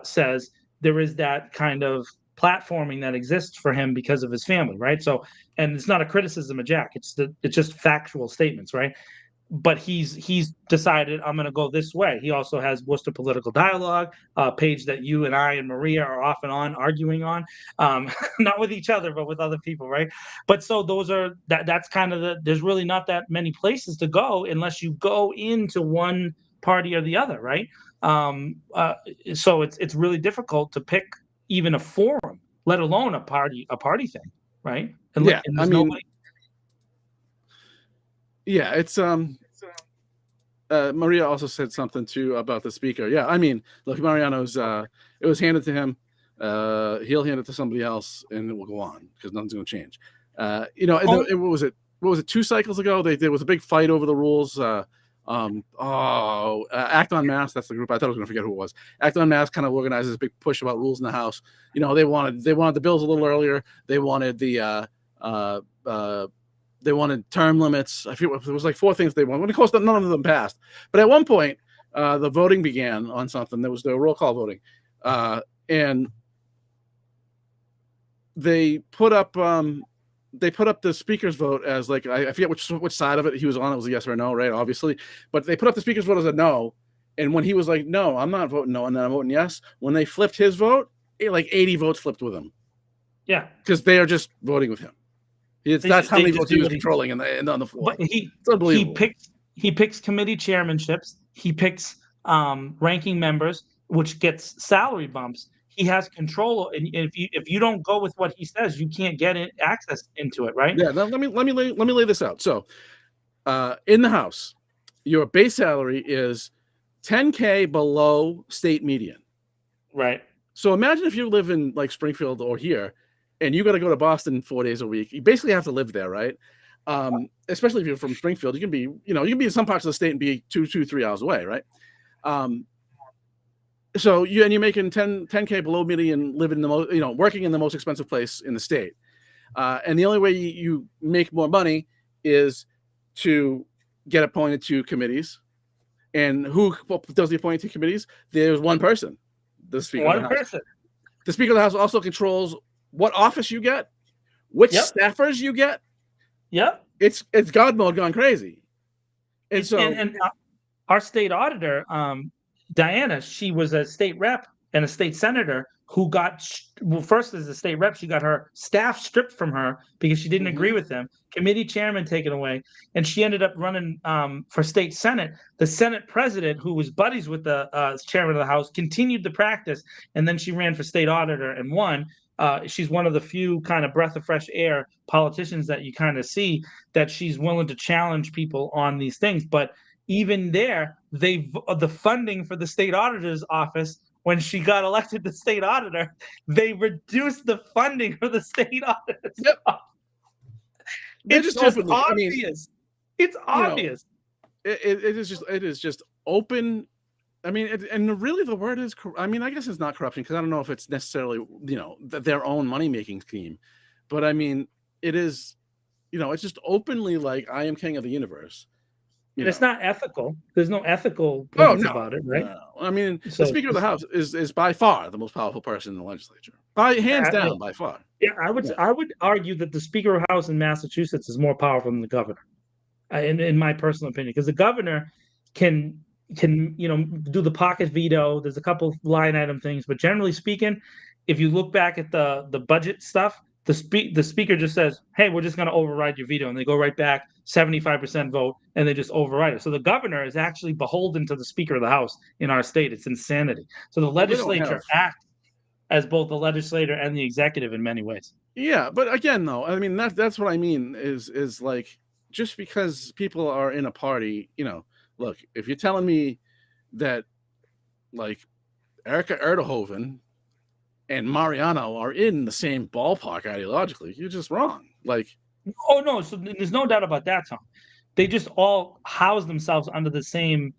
says, there is that kind of platforming that exists for him because of his family, right? So, and it's not a criticism of Jack; it's just factual statements, right? But he's decided, I'm going to go this way. He also has Worcester Political Dialogue, a page that you and I and Maria are often on arguing on, not with each other, but with other people, right? But so that's kind of there's really not that many places to go unless you go into one party or the other, right? So it's really difficult to pick even a forum, let alone a party thing, right? And I mean, yeah, it's Maria also said something too about the speaker. Yeah, I mean, look, Mariano's it was handed to him. He'll hand it to somebody else, and it will go on because nothing's going to change. What was it? 2 cycles ago? There was a big fight over the rules. Act on Mass. That's the group. I thought I was going to forget who it was. Act on Mass kind of organizes a big push about rules in the House. They wanted the bills a little earlier. They wanted they wanted term limits. I feel it was like 4 things they wanted. Of course, none of them passed. But at one point, the voting began on something. There was the roll call voting, and they put up the speaker's vote as like I forget which side of it he was on. It was a yes or a no, right? Obviously, but they put up the speaker's vote as a no. And when he was like, "No, I'm not voting no," and then I'm voting yes, when they flipped his vote, like 80 votes flipped with him. Yeah, because they are just voting with him. That's how many votes he was controlling on the floor. But he picks committee chairmanships. He picks ranking members, which gets salary bumps. He has control, and if you don't go with what he says, you can't get access into it, right? Yeah. Let me lay this out. So, in the House, your base salary is $10K below state median. Right. So imagine if you live in like Springfield or here, and you got to go to Boston 4 days a week. You basically have to live there, right? Especially if you're from Springfield, you can be in some parts of the state and be 3 hours away, right? So you're making 10K below median, living in the most, working in the most expensive place in the state. And the only way you make more money is to get appointed to committees. And who does the appointing to committees? There's one person, the Speaker of the House. The Speaker of the House also controls what office you get, which staffers you get. Yep. It's God mode gone crazy. And our state auditor, Diana, she was a state rep and a state senator who got, first as a state rep, she got her staff stripped from her because she didn't agree with them. Committee chairman taken away. And she ended up running for state senate. The Senate president, who was buddies with the chairman of the House, continued the practice. And then she ran for state auditor and won. she's one of the few kind of breath of fresh air politicians that you kind of see that she's willing to challenge people on these things. But even there, the funding for the state auditor's office, when she got elected the state auditor, they reduced the funding for the state auditor's Yep. office. They're It's just just openly. I mean, obvious. It's obvious. It is just open. I mean, and really the word is, I mean, I guess it's not corruption because I don't know if it's necessarily, their own money-making scheme, but I mean, it is, it's just openly like, I am king of the universe. And it's not ethical. There's no ethical Oh, points no, about it, right? no. I mean, So the Speaker of the House is by far the most powerful person in the legislature. Hands down, by far. Yeah, I would argue that the Speaker of the House in Massachusetts is more powerful than the governor, in my personal opinion, because the governor can do the pocket veto. There's a couple line item things, but generally speaking, if you look back at the budget stuff, the speaker just says, "Hey, we're just going to override your veto," and they go right back 75% vote, and they just override it. So the governor is actually beholden to the Speaker of the House in our state. It's insanity. So the legislature acts as both the legislator and the executive in many ways. Yeah, but again, though, I mean that's what I mean is like, just because people are in a party, look, if you're telling me that like Erica Erdehoven and Mariano are in the same ballpark ideologically, you're just wrong. Like, oh no, so there's no doubt about that, Tom. They just all house themselves under the same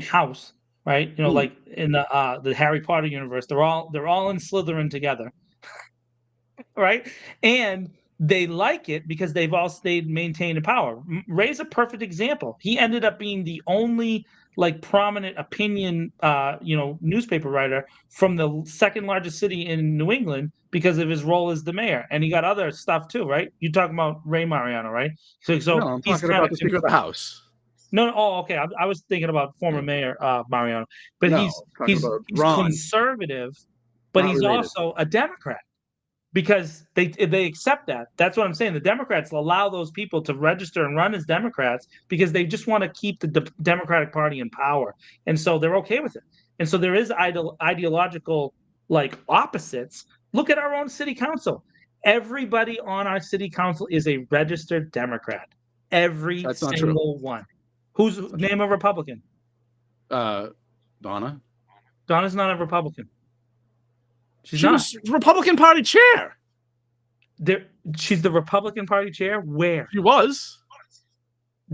house, right? Like in the Harry Potter universe, they're all in Slytherin together, right? And they like it because they've all stayed maintained in power. Ray's a perfect example. He ended up being the only prominent opinion newspaper writer from the second largest city in New England because of his role as the mayor, and he got other stuff too, right? You're talking about Ray Mariano, right? So no, I'm talking about the Speaker of the House. No, oh, okay. I was thinking about former mayor Mariano, but No, he's conservative, but he's also a Democrat because they accept that. That's what I'm saying. The Democrats allow those people to register and run as Democrats because they just want to keep the Democratic Party in power, and so they're okay with it. And so there is ideological opposites. Look at our own city council. Everybody on our city council is a registered Democrat. Every single one. Who's name a Republican? Donna. Donna's not a Republican. She was Republican Party chair. She's the Republican Party chair. Where? She was.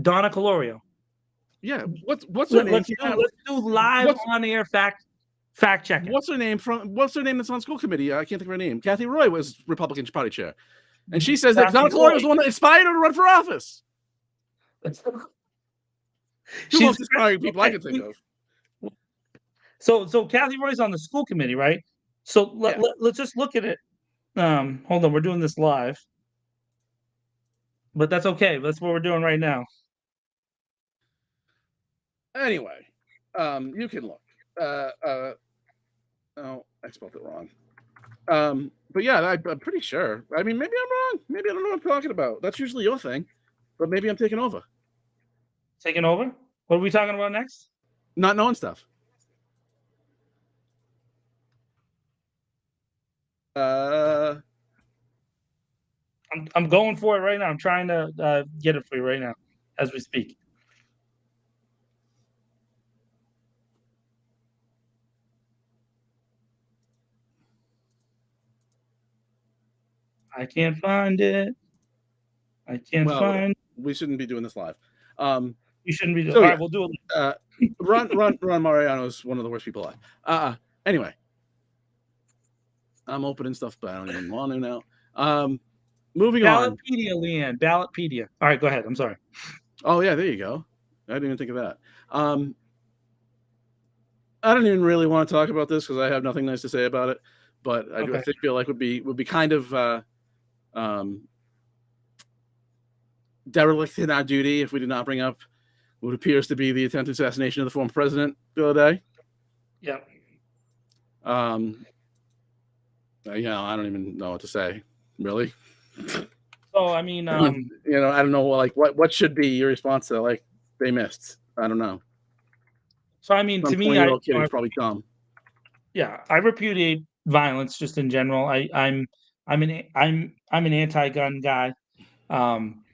Donna Calorio. Yeah. What's her name? Let's do live on air fact checking. What's her name that's on school committee? I can't think of her name. Kathy Roy was Republican Party chair, and she says that Donna Calorio was the one that inspired her to run for office. Two most inspiring people I can think of. So Kathy Roy's on the school committee, right? So let's just look at it. Hold on, we're doing this live, but that's okay. That's what we're doing right now. Anyway, you can look. Oh, I spelled it wrong. But yeah, I'm pretty sure. I mean, maybe I'm wrong. Maybe I don't know what I'm talking about. That's usually your thing, but maybe I'm taking over. Taking over? What are we talking about next? Not knowing stuff. I'm going for it right now. I'm trying to get it for you right now as we speak. I can't find it. We shouldn't be doing this live. You shouldn't be doing. All right, we'll do it. Ron Mariano is one of the worst people alive. Anyway, I'm opening stuff, but I don't even want to now. Moving on. Ballotpedia, Leanne. Ballotpedia. All right, go ahead. I'm sorry. Oh yeah, there you go. I didn't even think of that. I don't even really want to talk about this because I have nothing nice to say about it. But I do feel like would be kind of derelict in our duty if we did not bring up what appears to be the attempted assassination of the former president the other day. Yeah. I don't even know what to say, really. So I mean, I don't know, what should be your response to they missed. I don't know. So I mean, to me, kid is probably dumb. Yeah, I repudiate violence just in general. I'm an anti-gun guy. Um,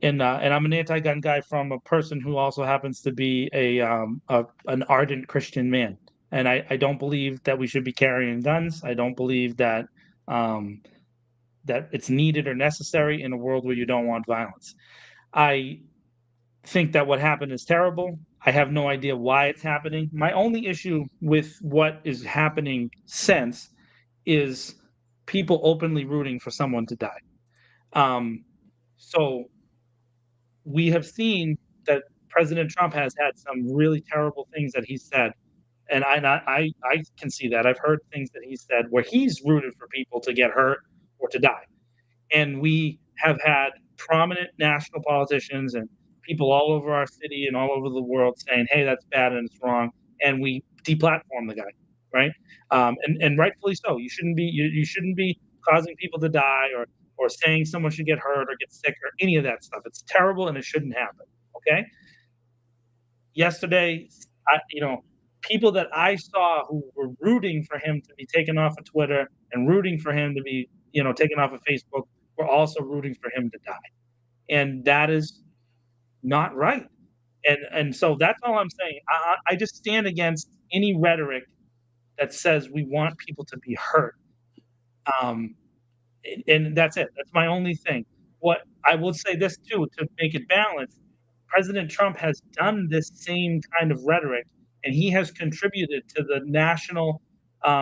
and I'm an anti-gun guy from a person who also happens to be an ardent Christian man. And I don't believe that we should be carrying guns. I don't believe that um, that it's needed or necessary in a world where you don't want violence. I think that what happened is terrible. I have no idea why it's happening. My only issue with what is happening since is people openly rooting for someone to die. Um, so we have seen that President Trump has had some really terrible things that he said, and I can see that. I've heard things that he said where he's rooted for people to get hurt or to die. And we have had prominent national politicians and people all over our city and all over the world saying, "Hey, that's bad and it's wrong," and we deplatform the guy, right? And rightfully so. You shouldn't be causing people to die or saying someone should get hurt or get sick or any of that stuff. It's terrible and it shouldn't happen. Okay. Yesterday, people that I saw who were rooting for him to be taken off of Twitter and rooting for him to be, taken off of Facebook were also rooting for him to die. And that is not right. And so that's all I'm saying. I just stand against any rhetoric that says we want people to be hurt. Um, and that's it. That's my only thing. What I will say this too, to make it balanced, President Trump has done this same kind of rhetoric, and he has contributed to the national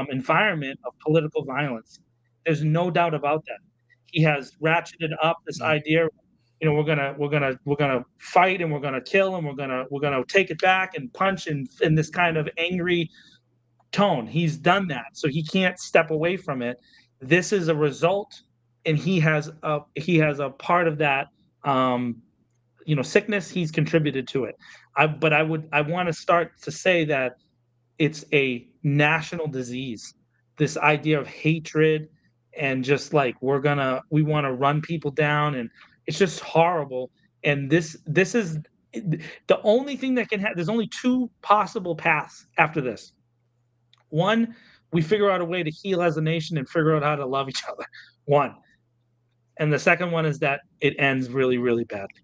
environment of political violence. There's no doubt about that. He has ratcheted up this idea. We're gonna fight and we're gonna kill and we're gonna take it back and punch and in this kind of angry tone. He's done that, so he can't step away from it. This is a result, and he has a part of that sickness. He's contributed to it. I want to start to say that it's a national disease. This idea of hatred and just like we want to run people down, and it's just horrible. And this is the only thing that can happen. There's only two possible paths after this. One, we figure out a way to heal as a nation and figure out how to love each other. One. And the second one is that it ends really, really badly.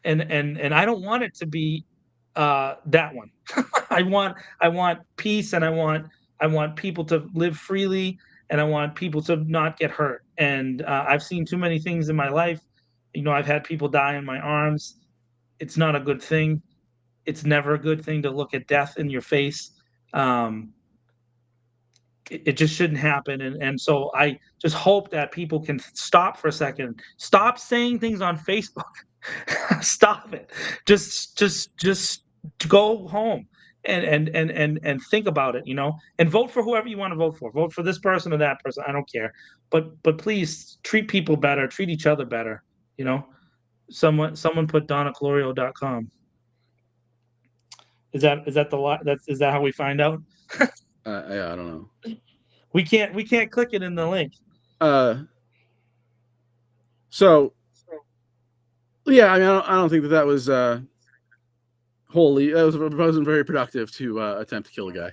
And I don't want it to be that one. I want peace, and I want people to live freely, and I want people to not get hurt. And I've seen too many things in my life. I've had people die in my arms. It's not a good thing. It's never a good thing to look at death in your face. It just shouldn't happen. And so I just hope that people can stop for a second. Stop saying things on Facebook. Stop it. Just go home and think about it, and vote for whoever you want to vote for. Vote for this person or that person. I don't care. But please treat people better, treat each other better, Someone put DonnaClorio.com. Is that is that how we find out? Yeah, I don't know. We can't click it in the link. So yeah, I mean, I don't think that was wasn't very productive to attempt to kill a guy.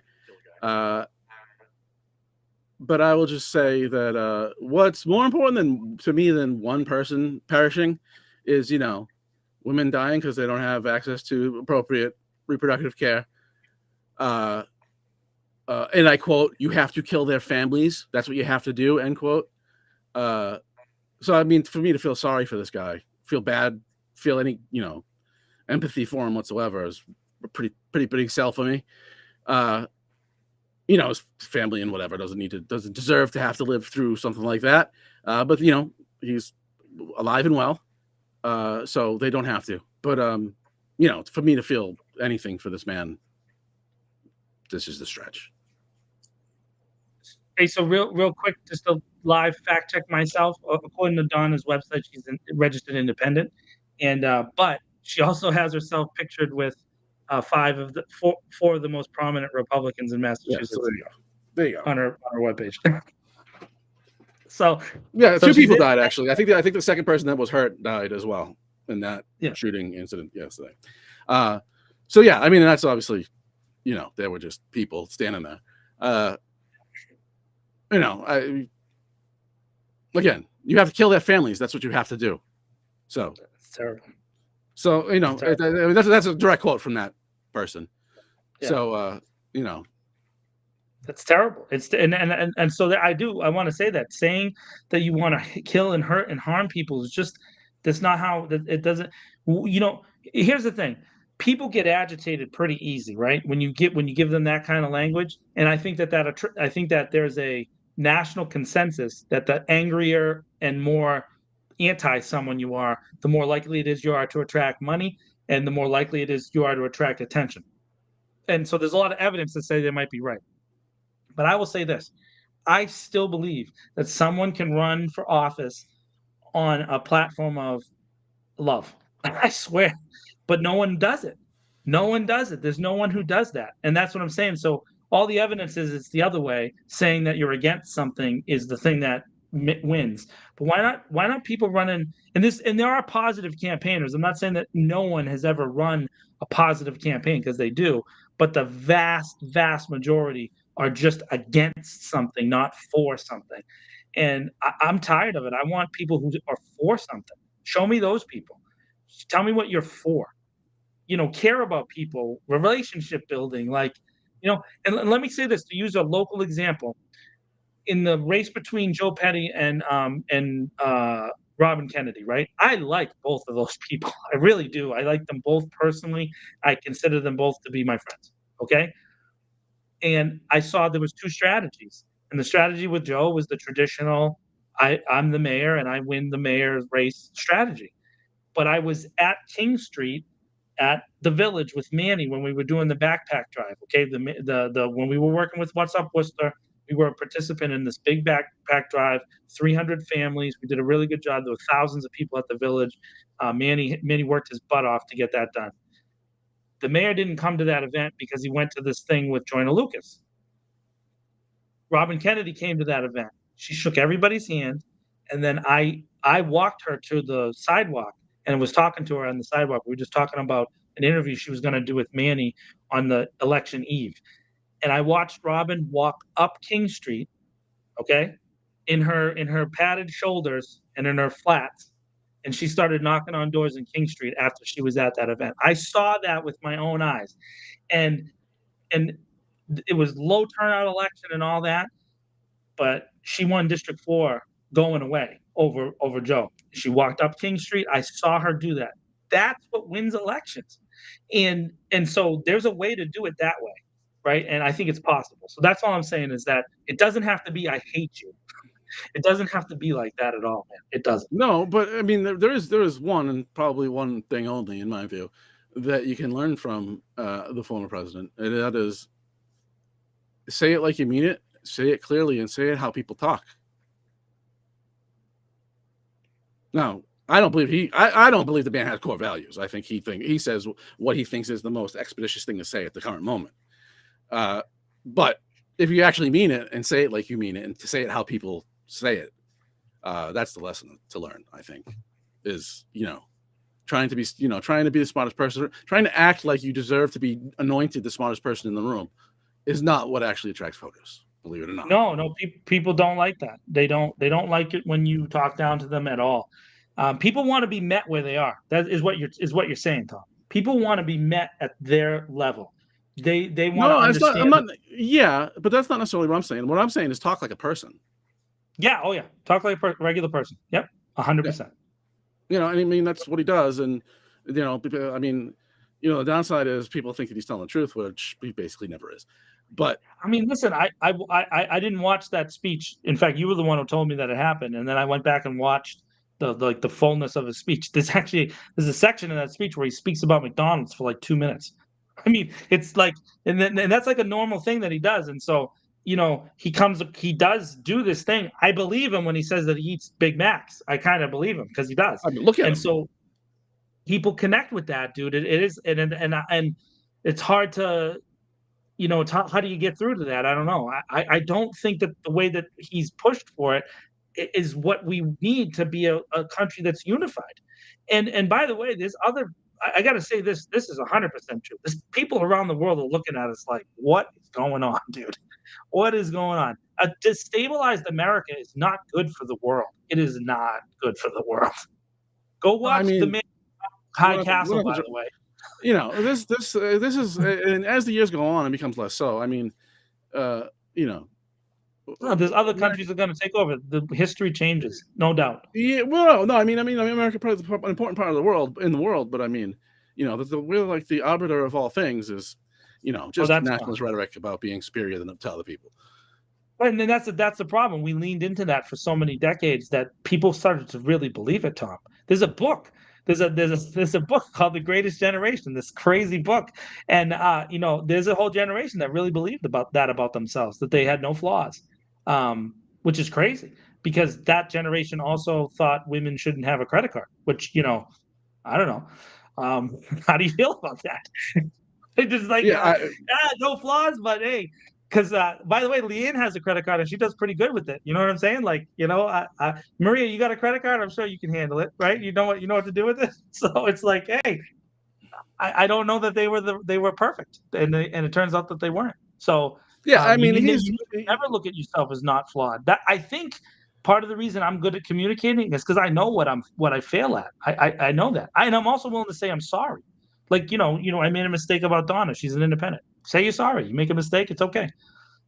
But I will just say that what's more important to me than one person perishing is women dying because they don't have access to appropriate reproductive care. And I quote, "You have to kill their families. That's what you have to do." End quote. So I mean, for me to feel sorry for this guy, feel bad, feel any empathy for him whatsoever is a pretty big sell for me. His family and whatever doesn't deserve to have to live through something like that. But he's alive and well, so they don't have to. But for me to feel anything for this man, this is the stretch. Hey, so real quick, just a live fact check myself. According to Donna's website, she's registered independent, and but she also has herself pictured with four of the most prominent Republicans in Massachusetts. Yeah, so there you go. On her webpage. So yeah, two people died actually. I think the second person that was hurt died as well in that shooting incident yesterday. So yeah, I mean, that's obviously, there were just people standing there. Again, you have to kill their families. That's what you have to do. So, It's terrible. that's a direct quote from that person. Yeah. So, That's terrible. It's and so that I want to say that saying that you want to kill and hurt and harm people is just that's not how it doesn't. Here's the thing: people get agitated pretty easy, right? When you give them that kind of language, and I think I think that there's a national consensus that the angrier and more anti someone you are, the more likely it is you are to attract money, and the more likely it is you are to attract attention. And so there's a lot of evidence to say they might be right. But I will say this: I still believe that someone can run for office on a platform of love. I swear. But no one does it. No one does it. There's no one who does that. And that's what I'm saying. So all the evidence is it's the other way. Saying that you're against something is the thing that wins. But why not people running and there are positive campaigners. I'm not saying that no one has ever run a positive campaign because they do, but the vast majority are just against something, not for something. And I'm tired of it. I want people who are for something. Show me those people. Tell me what you're for. Care about people, relationship building, and let me say this to use a local example. In the race between Joe Petty and Robin Kennedy, right? I like both of those people. I really do. I like them both personally. I consider them both to be my friends. Okay. And I saw there was two strategies. And the strategy with Joe was the traditional I'm the mayor and I win the mayor's race strategy. But I was at King Street at the Village with Manny when we were doing the backpack drive. Okay, the when we were working with What's Up Worcester, we were a participant in this big backpack drive. 300 families. We did a really good job. There were thousands of people at the Village. Manny worked his butt off to get that done. The mayor didn't come to that event because he went to this thing with Joyner Lucas. Robin Kennedy came to that event. She shook everybody's hand, and then I walked her to the sidewalk and was talking to her on the sidewalk. We were just talking about an interview she was going to do with Manny on the election eve, and I watched Robin walk up King Street, okay, in her padded shoulders and in her flats, and she started knocking on doors in King Street after she was at that event. I saw that with my own eyes, and and it was low turnout election and all that, but she won District 4 going away over Joe. She walked up King Street. I saw her do that. That's what wins elections. And so there's a way to do it that way, right? And I think it's possible. So that's all I'm saying is that it doesn't have to be I hate you. It doesn't have to be like that at all, man. It doesn't. No, but I mean, there is one and probably one thing only, in my view, that you can learn from the former president, and that is say it like you mean it, say it clearly, and say it how people talk. Now, I don't believe I don't believe the man has core values. I think he says what he thinks is the most expeditious thing to say at the current moment. But if you actually mean it and say it like you mean it, and to say it how people say it, that's the lesson to learn. I think is trying to be the smartest person, trying to act like you deserve to be anointed the smartest person in the room, is not what actually attracts voters. Believe it or not. No, people don't like that. They don't like it when you talk down to them at all. People want to be met where they are. That is what you're saying, Tom. People want to be met at their level. They want to No, it's not. I'm understand. not. Yeah, but that's not necessarily what I'm saying. What I'm saying is talk like a person. Yeah. Oh, yeah. Talk like a regular person. Yep. 100%. And I mean that's what he does, and I mean, the downside is people think that he's telling the truth, which he basically never is. But I mean, listen, I didn't watch that speech. In fact, you were the one who told me that it happened, and then I went back and watched the fullness of his speech. There's a section in that speech where he speaks about McDonald's for like 2 minutes. I mean, it's like, and that's like a normal thing that he does. And so, he does do this thing. I believe him when he says that he eats Big Macs. I kind of believe him because he does. I mean, look at And him. so people connect with that, dude. It is, and it's hard to, how do you get through to that? I don't know. I don't think that the way that he's pushed for it is what we need to be a country that's unified. And by the way, there's other. I got to say this. This is 100% true. People around the world are looking at us like, what is going on, dude? What is going on? A destabilized America is not good for the world. It is not good for the world. Go I watch The mean, Man High Castle, by the way. you know, this is, and as the years go on, it becomes less so. I mean, you know, No, there's other countries that are going to take over. The history changes, no doubt. yeah, well, no, I mean, America plays an important part of the world but I mean, you know, we're like the arbiter of all things is, you know, just that's nationalist rhetoric about being superior to other people. And then that's the problem. We leaned into that for so many decades that people started to really believe it, Tom. There's a book. There's a book called The Greatest Generation, this crazy book. And you know, there's a whole generation that really believed about themselves, that they had no flaws. Which is crazy because that generation also thought women shouldn't have a credit card, which, you know, I don't know. How do you feel about that? It's just like, Yeah, no flaws, but hey, because by the way, Leanne has a credit card and she does pretty good with it. You know what I'm saying? Like, you know, Maria, you got a credit card? I'm sure you can handle it, right? You know what to do with it. So it's like, hey, I don't know that they were perfect, and it turns out that they weren't. So yeah, I you mean, need to never look at yourself as not flawed. That I think part of the reason I'm good at communicating is because I know what I fail at. I know that, and I'm also willing to say I'm sorry. Like, you know, I made a mistake about Donna. She's an independent. Say you're sorry. You make a mistake, it's okay.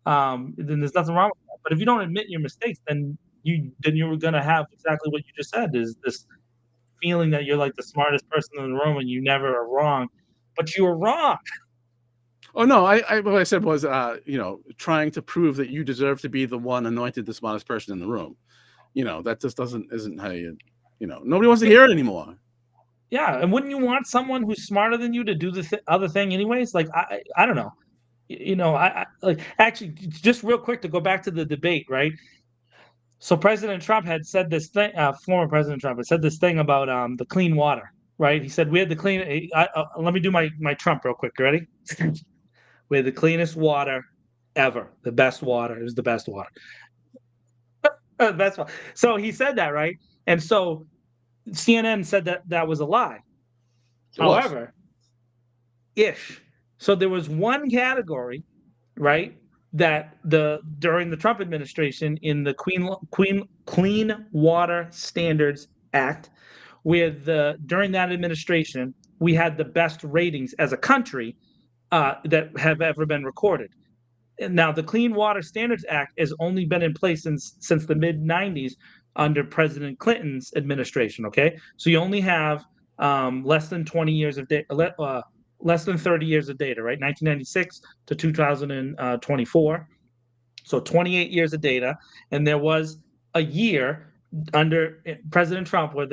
Then there's nothing wrong with that. But if you don't admit your mistakes, then you're gonna have exactly what you just said, is this feeling that you're like the smartest person in the room and you never are wrong, but you were wrong. Oh no, what I said was, you know, trying to prove that you deserve to be the one anointed the smartest person in the room. You know, that just isn't how you know, nobody wants to hear it anymore. Yeah, and wouldn't you want someone who's smarter than you to do the other thing anyways? Like, I don't know. You know, I like, actually, just real quick to go back to the debate, right? So President Trump had said this thing. Former President Trump had said this thing about the clean water, right? He said we had the clean. Let me do my Trump real quick. You ready? We had the cleanest water ever. The best water. It was the best water. Best water. So he said that, right? And so CNN said that that was a lie. It was. However, ish. So there was one category, right, that during the Trump administration in the Clean Water Standards Act, where during that administration we had the best ratings as a country that have ever been recorded. And now the Clean Water Standards Act has only been in place since the mid '90s under President Clinton's administration. Okay, so you only have less than 20 years of data, less than 30 years of data, right? 1996 to 2024. So 28 years of data. And there was a year under President Trump where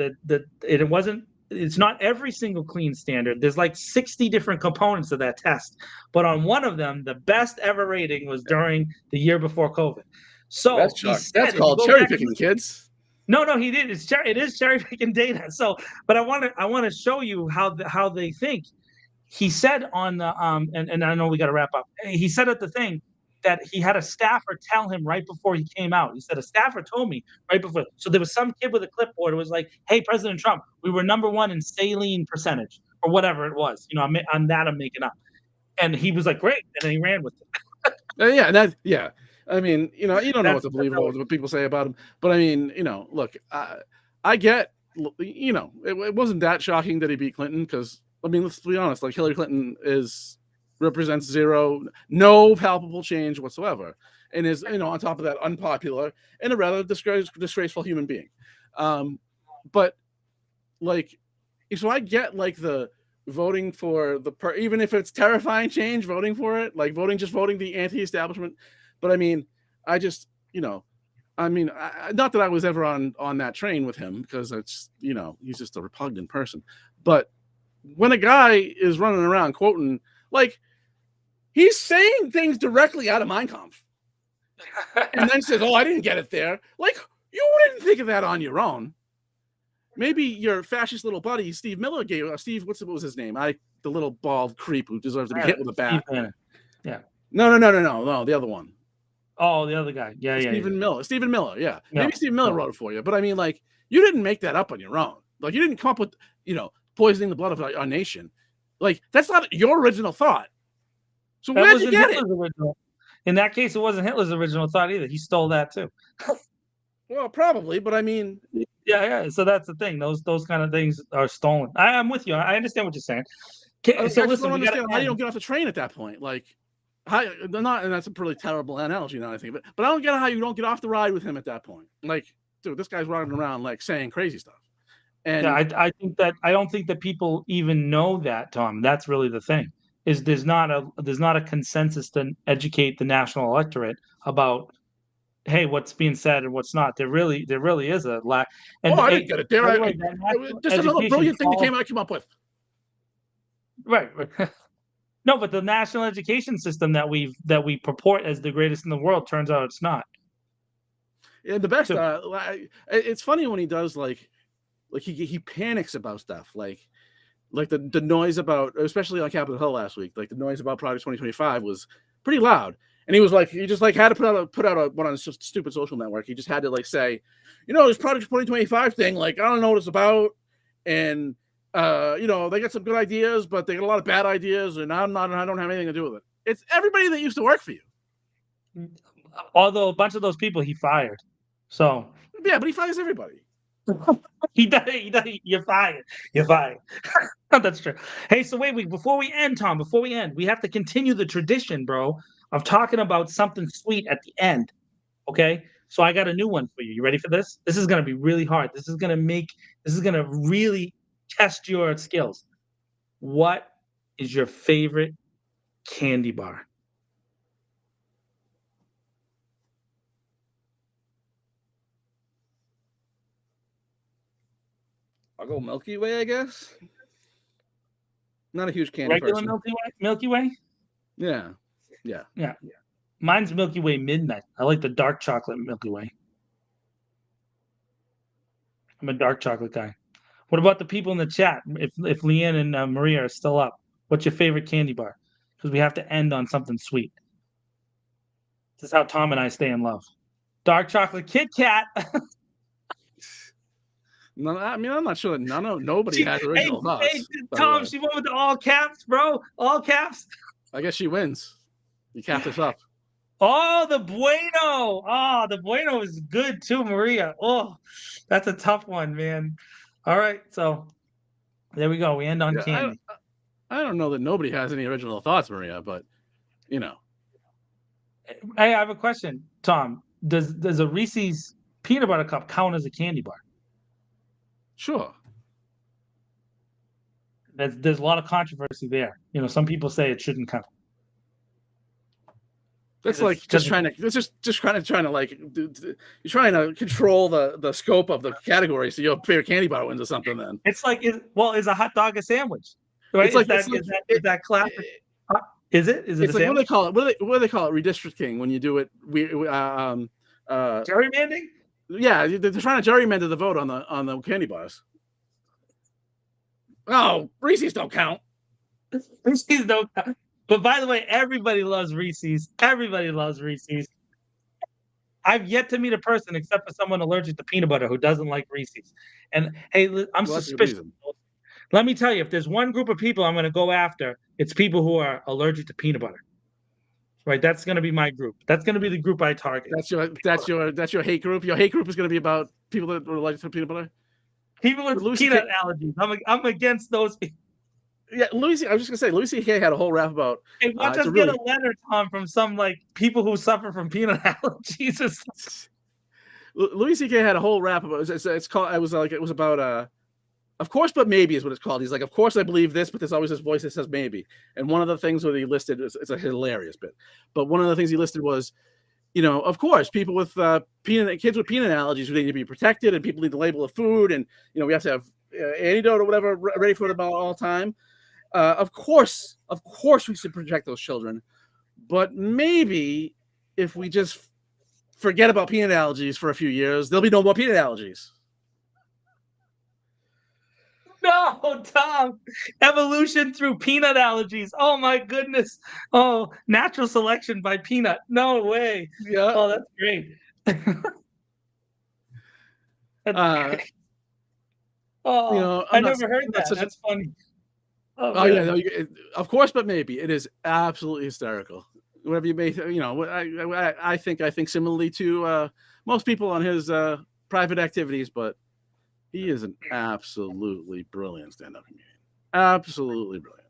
it's not every single clean standard. There's like 60 different components of that test. But on one of them, the best ever rating was during the year before COVID. So That's called cherry picking, kids. No, he did. It is cherry picking data. So, but I want to show you how they think. He said on the and I know we got to wrap up. He said at the thing that he had a staffer tell him right before he came out. He said a staffer told me right before. So there was some kid with a clipboard. It was like, "Hey, President Trump, we were #1 in saline percentage or whatever it was." You know, I'm making up. And he was like, "Great," and then he ran with it. Yeah. I mean, you know, you don't know what to believe about what people say about him, but I mean, you know, look, I get, you know, it wasn't that shocking that he beat Clinton because, I mean, let's be honest, like Hillary Clinton represents no palpable change whatsoever, and is, you know, on top of that, unpopular and a rather disgraceful human being. But like, so I get like the voting for even if it's terrifying change, voting for it, like voting the anti-establishment. But I mean, I just, you know, I mean, not that I was ever on that train with him because it's, you know, he's just a repugnant person. But when a guy is running around quoting, like, he's saying things directly out of Mein Kampf and then says, "Oh, I didn't get it there." Like, you wouldn't think of that on your own. Maybe your fascist little buddy, Steve Miller, what was his name? The little bald creep who deserves to be hit with a bat. Yeah. No, the other one. Oh, the other guy. Yeah. Stephen Miller. Yeah. Maybe Stephen Miller wrote it for you, but I mean, like, you didn't make that up on your own. Like, you didn't come up with, you know, poisoning the blood of our nation. Like, that's not your original thought. So where'd you get it? In that case, it wasn't Hitler's original thought either. He stole that too. Well, probably, but I mean, Yeah. So that's the thing. Those kind of things are stolen. I'm with you. I understand what you're saying. I So just listen, don't we got to understand how you don't get off the train at that point. Like, how, not, and that's a pretty terrible analogy now I think, but I don't get how you don't get off the ride with him at that point. Like, dude, this guy's running around like saying crazy stuff. And Yeah, I don't think that people even know that, Tom. That's really the thing. Is there's not a consensus to educate the national electorate about, hey, what's being said and what's not. There really is a lack. And I didn't hey, get it there. by the way, that national Just another education brilliant thing that falls, I came up with. right. No, but the national education system that we purport as the greatest in the world turns out it's not. And the best, So, it's funny when he does like he panics about stuff like the noise about, especially on Capitol Hill last week, like the noise about Project 2025 was pretty loud. And he was like, he just like had to put out a one on a stupid social network. He just had to like say, this Project 2025 thing, like I don't know what it's about, and they got some good ideas, but they got a lot of bad ideas, and I don't have anything to do with it. It's everybody that used to work for you. although a bunch of those people he fired. So Yeah, but he fires everybody. he does. You're fired. You're fired. That's true. Hey, so wait, before we end, Tom, we have to continue the tradition, bro, of talking about something sweet at the end. Okay? So I got a new one for you. You ready for this? This is gonna be really hard. This is gonna really test your skills. What is your favorite candy bar? I'll go Milky Way, I guess. Not a huge candy Regular person. Milky Way? Milky Way? Yeah. Yeah. Mine's Milky Way Midnight. I like the dark chocolate Milky Way. I'm a dark chocolate guy. What about the people in the chat? If Leanne and Maria are still up, what's your favorite candy bar? Because we have to end on something sweet. This is how Tom and I stay in love. Dark chocolate Kit Kat. No, I mean, I'm not sure that nobody has original thoughts. Hey, Tom, she went with the all caps, bro. All caps. I guess she wins. You capped us up. Oh, the bueno. Oh, the bueno is good too, Maria. Oh, that's a tough one, man. All right, so there we go. We end on candy. I don't know that nobody has any original thoughts, Maria, but Hey, I have a question, Tom. Does a Reese's peanut butter cup count as a candy bar? sure. There's a lot of controversy there. Some people say it shouldn't count. That's like just trying to like you're trying to control the scope of the category so your favorite candy bar wins or something. Then it's like, is a hot dog a sandwich? Right? Is that classic? Is it? Is it? It's like what do they call it? What do they call it? Redistricting when you do it. Gerrymandering. Yeah, they're trying to gerrymander the vote on the candy bars. Oh, Reese's don't count. Reese's don't count. But by the way, everybody loves Reese's. Everybody loves Reese's. I've yet to meet a person except for someone allergic to peanut butter who doesn't like Reese's. And hey, I'm suspicious. Let me tell you, if there's one group of people I'm going to go after, it's people who are allergic to peanut butter. Right? That's going to be my group. That's going to be the group I target. That's your hate group. Your hate group is going to be about people that are allergic to peanut butter. People with peanut allergies. I'm against those people. Yeah, I was just gonna say, Louis C.K. had a whole rap about. Hey, watch us get a letter, Tom, from some like people who suffer from peanut allergies. Louis C.K. had a whole rap about. It's called. It was about. Of course, but maybe is what it's called. He's like, of course I believe this, but there's always this voice that says maybe. And one of the things that he listed, it's a hilarious bit, but one of the things he listed was, of course, people with kids with peanut allergies, they need to be protected, and people need to label the food, and we have to have antidote or whatever ready for them all time. Of course, we should protect those children, but maybe if we just forget about peanut allergies for a few years, there'll be no more peanut allergies. No, Tom. Evolution through peanut allergies. Oh my goodness. Oh, natural selection by peanut. No way. Yeah. Oh, that's great. That's great. Oh, I never heard that. That's funny. Oh yeah, no, of course, but maybe it is absolutely hysterical. whatever you may, I think similarly to most people on his private activities, but he is an absolutely brilliant stand-up comedian. Absolutely brilliant.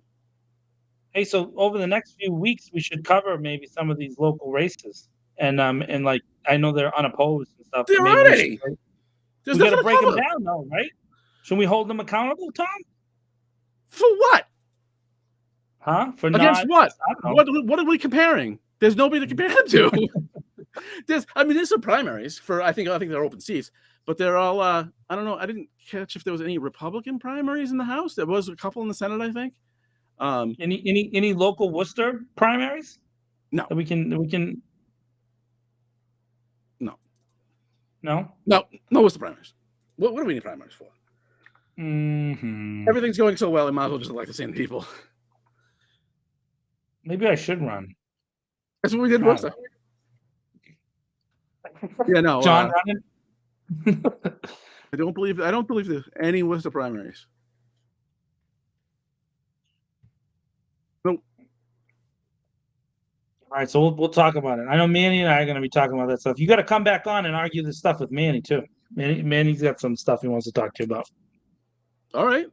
Hey, so over the next few weeks, we should cover maybe some of these local races, and like I know they're unopposed and stuff. There Maybe aren't we should. any. There's We got nothing to to break them cover. down, though, right? Should we hold them accountable, Tom? For what? Huh? For Against not what? I don't know. What are we comparing? There's nobody to compare him to. There's some primaries for I think they're open seats, but they're all I don't know. I didn't catch if there was any Republican primaries in the House. There was a couple in the Senate, I think. Any local Worcester primaries? No. That we can No. No? No, what's the primaries? What do we need primaries for? Mm-hmm. Everything's going so well, I might as well just elect the same people. Maybe I should run. That's what we did in Worcester. Yeah, no. John running? I don't believe there's any Worcester primaries. Nope. All right, so we'll talk about it. I know Manny and I are going to be talking about that stuff. You got to come back on and argue this stuff with Manny too. Manny's got some stuff he wants to talk to you about. All right.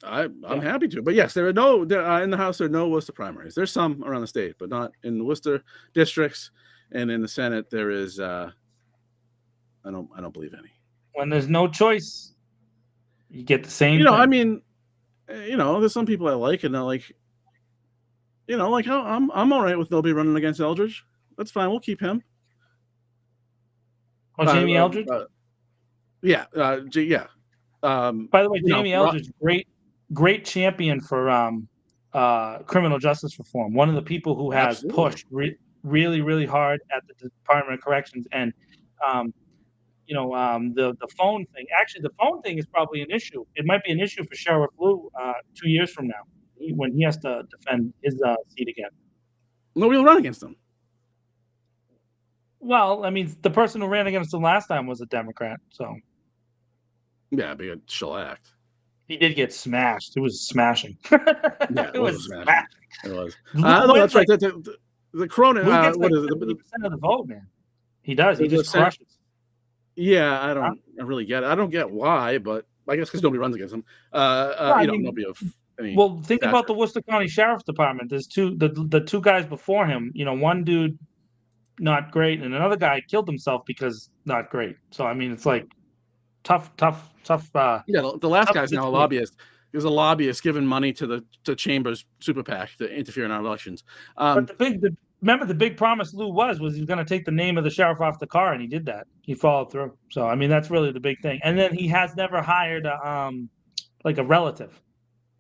I'm happy to, but yes, there are no in the House. There are no Worcester primaries. There's some around the state, but not in the Worcester districts, and in the Senate there is. I don't believe any. When there's no choice, you get the same. I mean, there's some people I like, and they're like, like how I'm all right with nobody running against Eldridge. That's fine. We'll keep him. Oh, Jamie Eldridge. Yeah. Yeah. By the way, Jamie Eldridge, great champion for criminal justice reform. One of the people who has pushed really, really hard at the Department of Corrections, and the phone thing. Actually, the phone thing is probably an issue. It might be an issue for Sheriff Lou 2 years from now when he has to defend his seat again. Nobody will run against him. Well, I mean, the person who ran against him last time was a Democrat, so. Yeah, but a shellacked. He did get smashed. It was smashing. Yeah, it was smashing. It was. No, that's right. The Cronin. What is it? 70% of the vote, man. He does. He just crushes. Yeah, I really get it. I don't get why, but I guess because nobody runs against him. Nobody of any. Well, think about the Worcester County Sheriff's Department. There's the two guys before him. One dude, not great, and another guy killed himself because not great. So I mean, it's like tough. The last guy's now a lobbyist. He was a lobbyist giving money to the Chamber's super PAC to interfere in our elections. But remember the big promise Lou was he was going to take the name of the sheriff off the car, and he did that. He followed through. So I mean, that's really the big thing. And then he has never hired a relative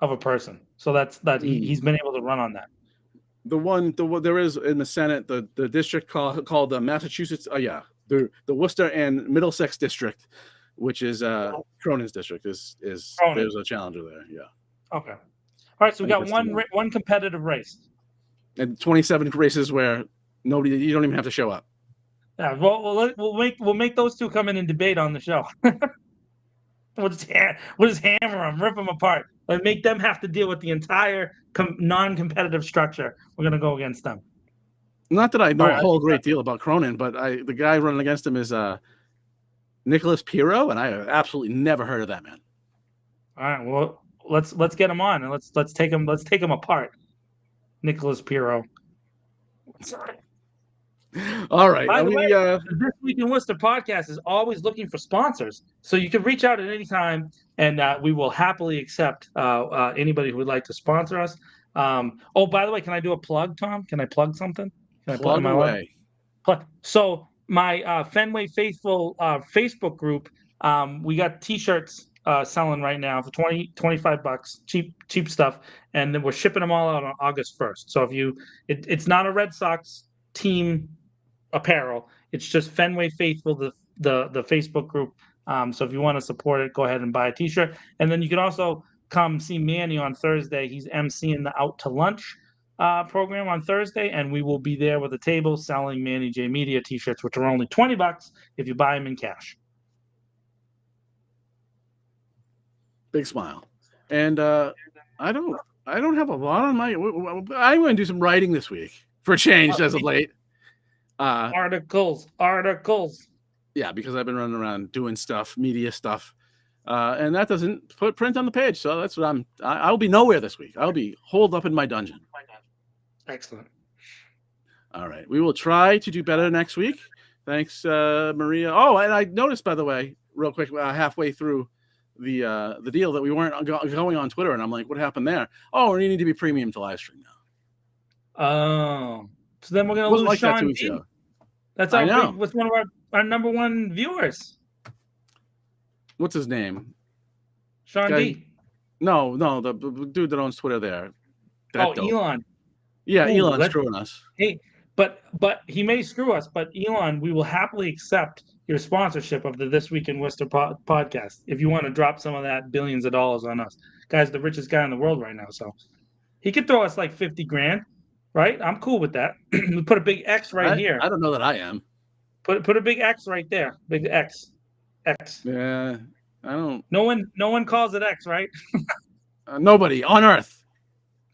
of a person. So he's been able to run on that. There is in the Senate the district called the Massachusetts. The Worcester and Middlesex district, which is Cronin's district. Is there's a challenger there? Yeah. Okay. All right. So we got one competitive race. And 27 races where you don't even have to show up. Yeah, we'll make those two come in and debate on the show. We'll just hammer them, rip them apart, and make them have to deal with the entire non-competitive structure. We're gonna go against them. Not that I know a whole great deal about Cronin, but the guy running against him is Nicholas Pirro, and I have absolutely never heard of that man. All right, well let's get him on and let's take him apart. Nicholas Pirro. All right. By the way, This Week in Worcester podcast is always looking for sponsors, so you can reach out at any time, and we will happily accept anybody who would like to sponsor us. By the way, can I do a plug, Tom? Can I plug something? Can I plug away? So my Fenway Faithful Facebook group, we got T-shirts selling right now for $25, cheap stuff, and then we're shipping them all out on August 1st. So if it's not a Red Sox team apparel, it's just Fenway Faithful, the Facebook group. So if you want to support it, go ahead and buy a T-shirt, and then you can also come see Manny on Thursday. He's emceeing the Out to Lunch program on Thursday, and we will be there with a table selling Manny J Media T-shirts, which are only $20 if you buy them in cash. Big smile. And I don't have a lot on my. I'm going to do some writing this week for change as of late. Articles. Yeah, because I've been running around doing stuff, media stuff, and that doesn't put print on the page. So that's what I'll be nowhere this week. I'll be holed up in my dungeon. Excellent. All right, we will try to do better next week. Thanks, Maria. Oh, and I noticed, by the way, real quick, halfway through the deal that we weren't going on Twitter, and I'm like, what happened there? Oh, we need to be premium to live stream now. Oh, so then we're gonna Wasn't lose like that Sean 2 weeks D. ago. That's I our know. big, what's one of our number one viewers. What's his name? Sean D. No, the dude that owns Twitter there. That dope. Elon. Yeah, Ooh, Elon's screwing us. Hey, but he may screw us, but Elon, we will happily accept your sponsorship of the This Week in Worcester podcast if you want to drop some of that billions of dollars on us. Guy's the richest guy in the world right now, so he could throw us like 50 grand, right? I'm cool with that. We put a big X here. I don't know that I am. Put a big X right there. Big X. Yeah, I don't. No one calls it X, right? Nobody on Earth.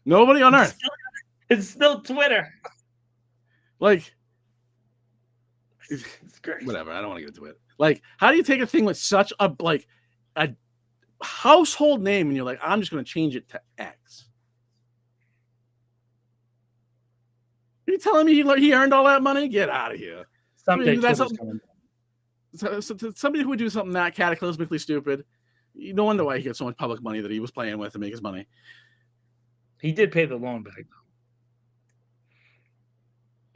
Nobody on Earth. It's still Twitter. Like, it's great. Whatever. I don't want to get into it. Like, how do you take a thing with such a household name and you're like, I'm just going to change it to X? Are you telling me he earned all that money? Get out of here. Someday somebody who would do something that cataclysmically stupid. No wonder why he gets so much public money that he was playing with to make his money. He did pay the loan back, though.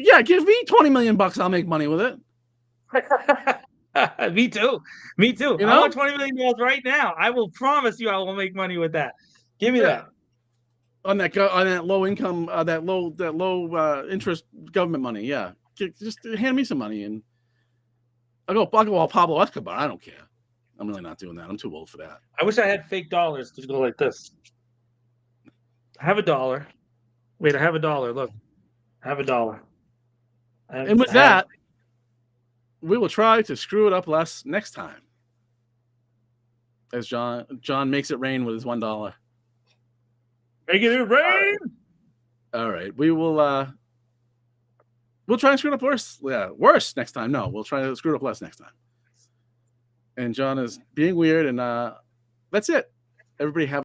Yeah, give me $20 million. I'll make money with it. Me too. You know? I want $20 million right now. I will promise you I will make money with that. Give me that. On that low income, that low interest government money. Yeah. Just hand me some money and I'll go all Pablo Escobar. I don't care. I'm really not doing that. I'm too old for that. I wish I had fake dollars to go like this. I have $1. Wait, I have $1. Look. I have $1. And with that, we will try to screw it up less next time. As John makes it rain with his $1. Making it rain. All right. We will we'll try and screw it up worse. Yeah, worse next time. No, we'll try to screw it up less next time. And John is being weird, and that's it. Everybody have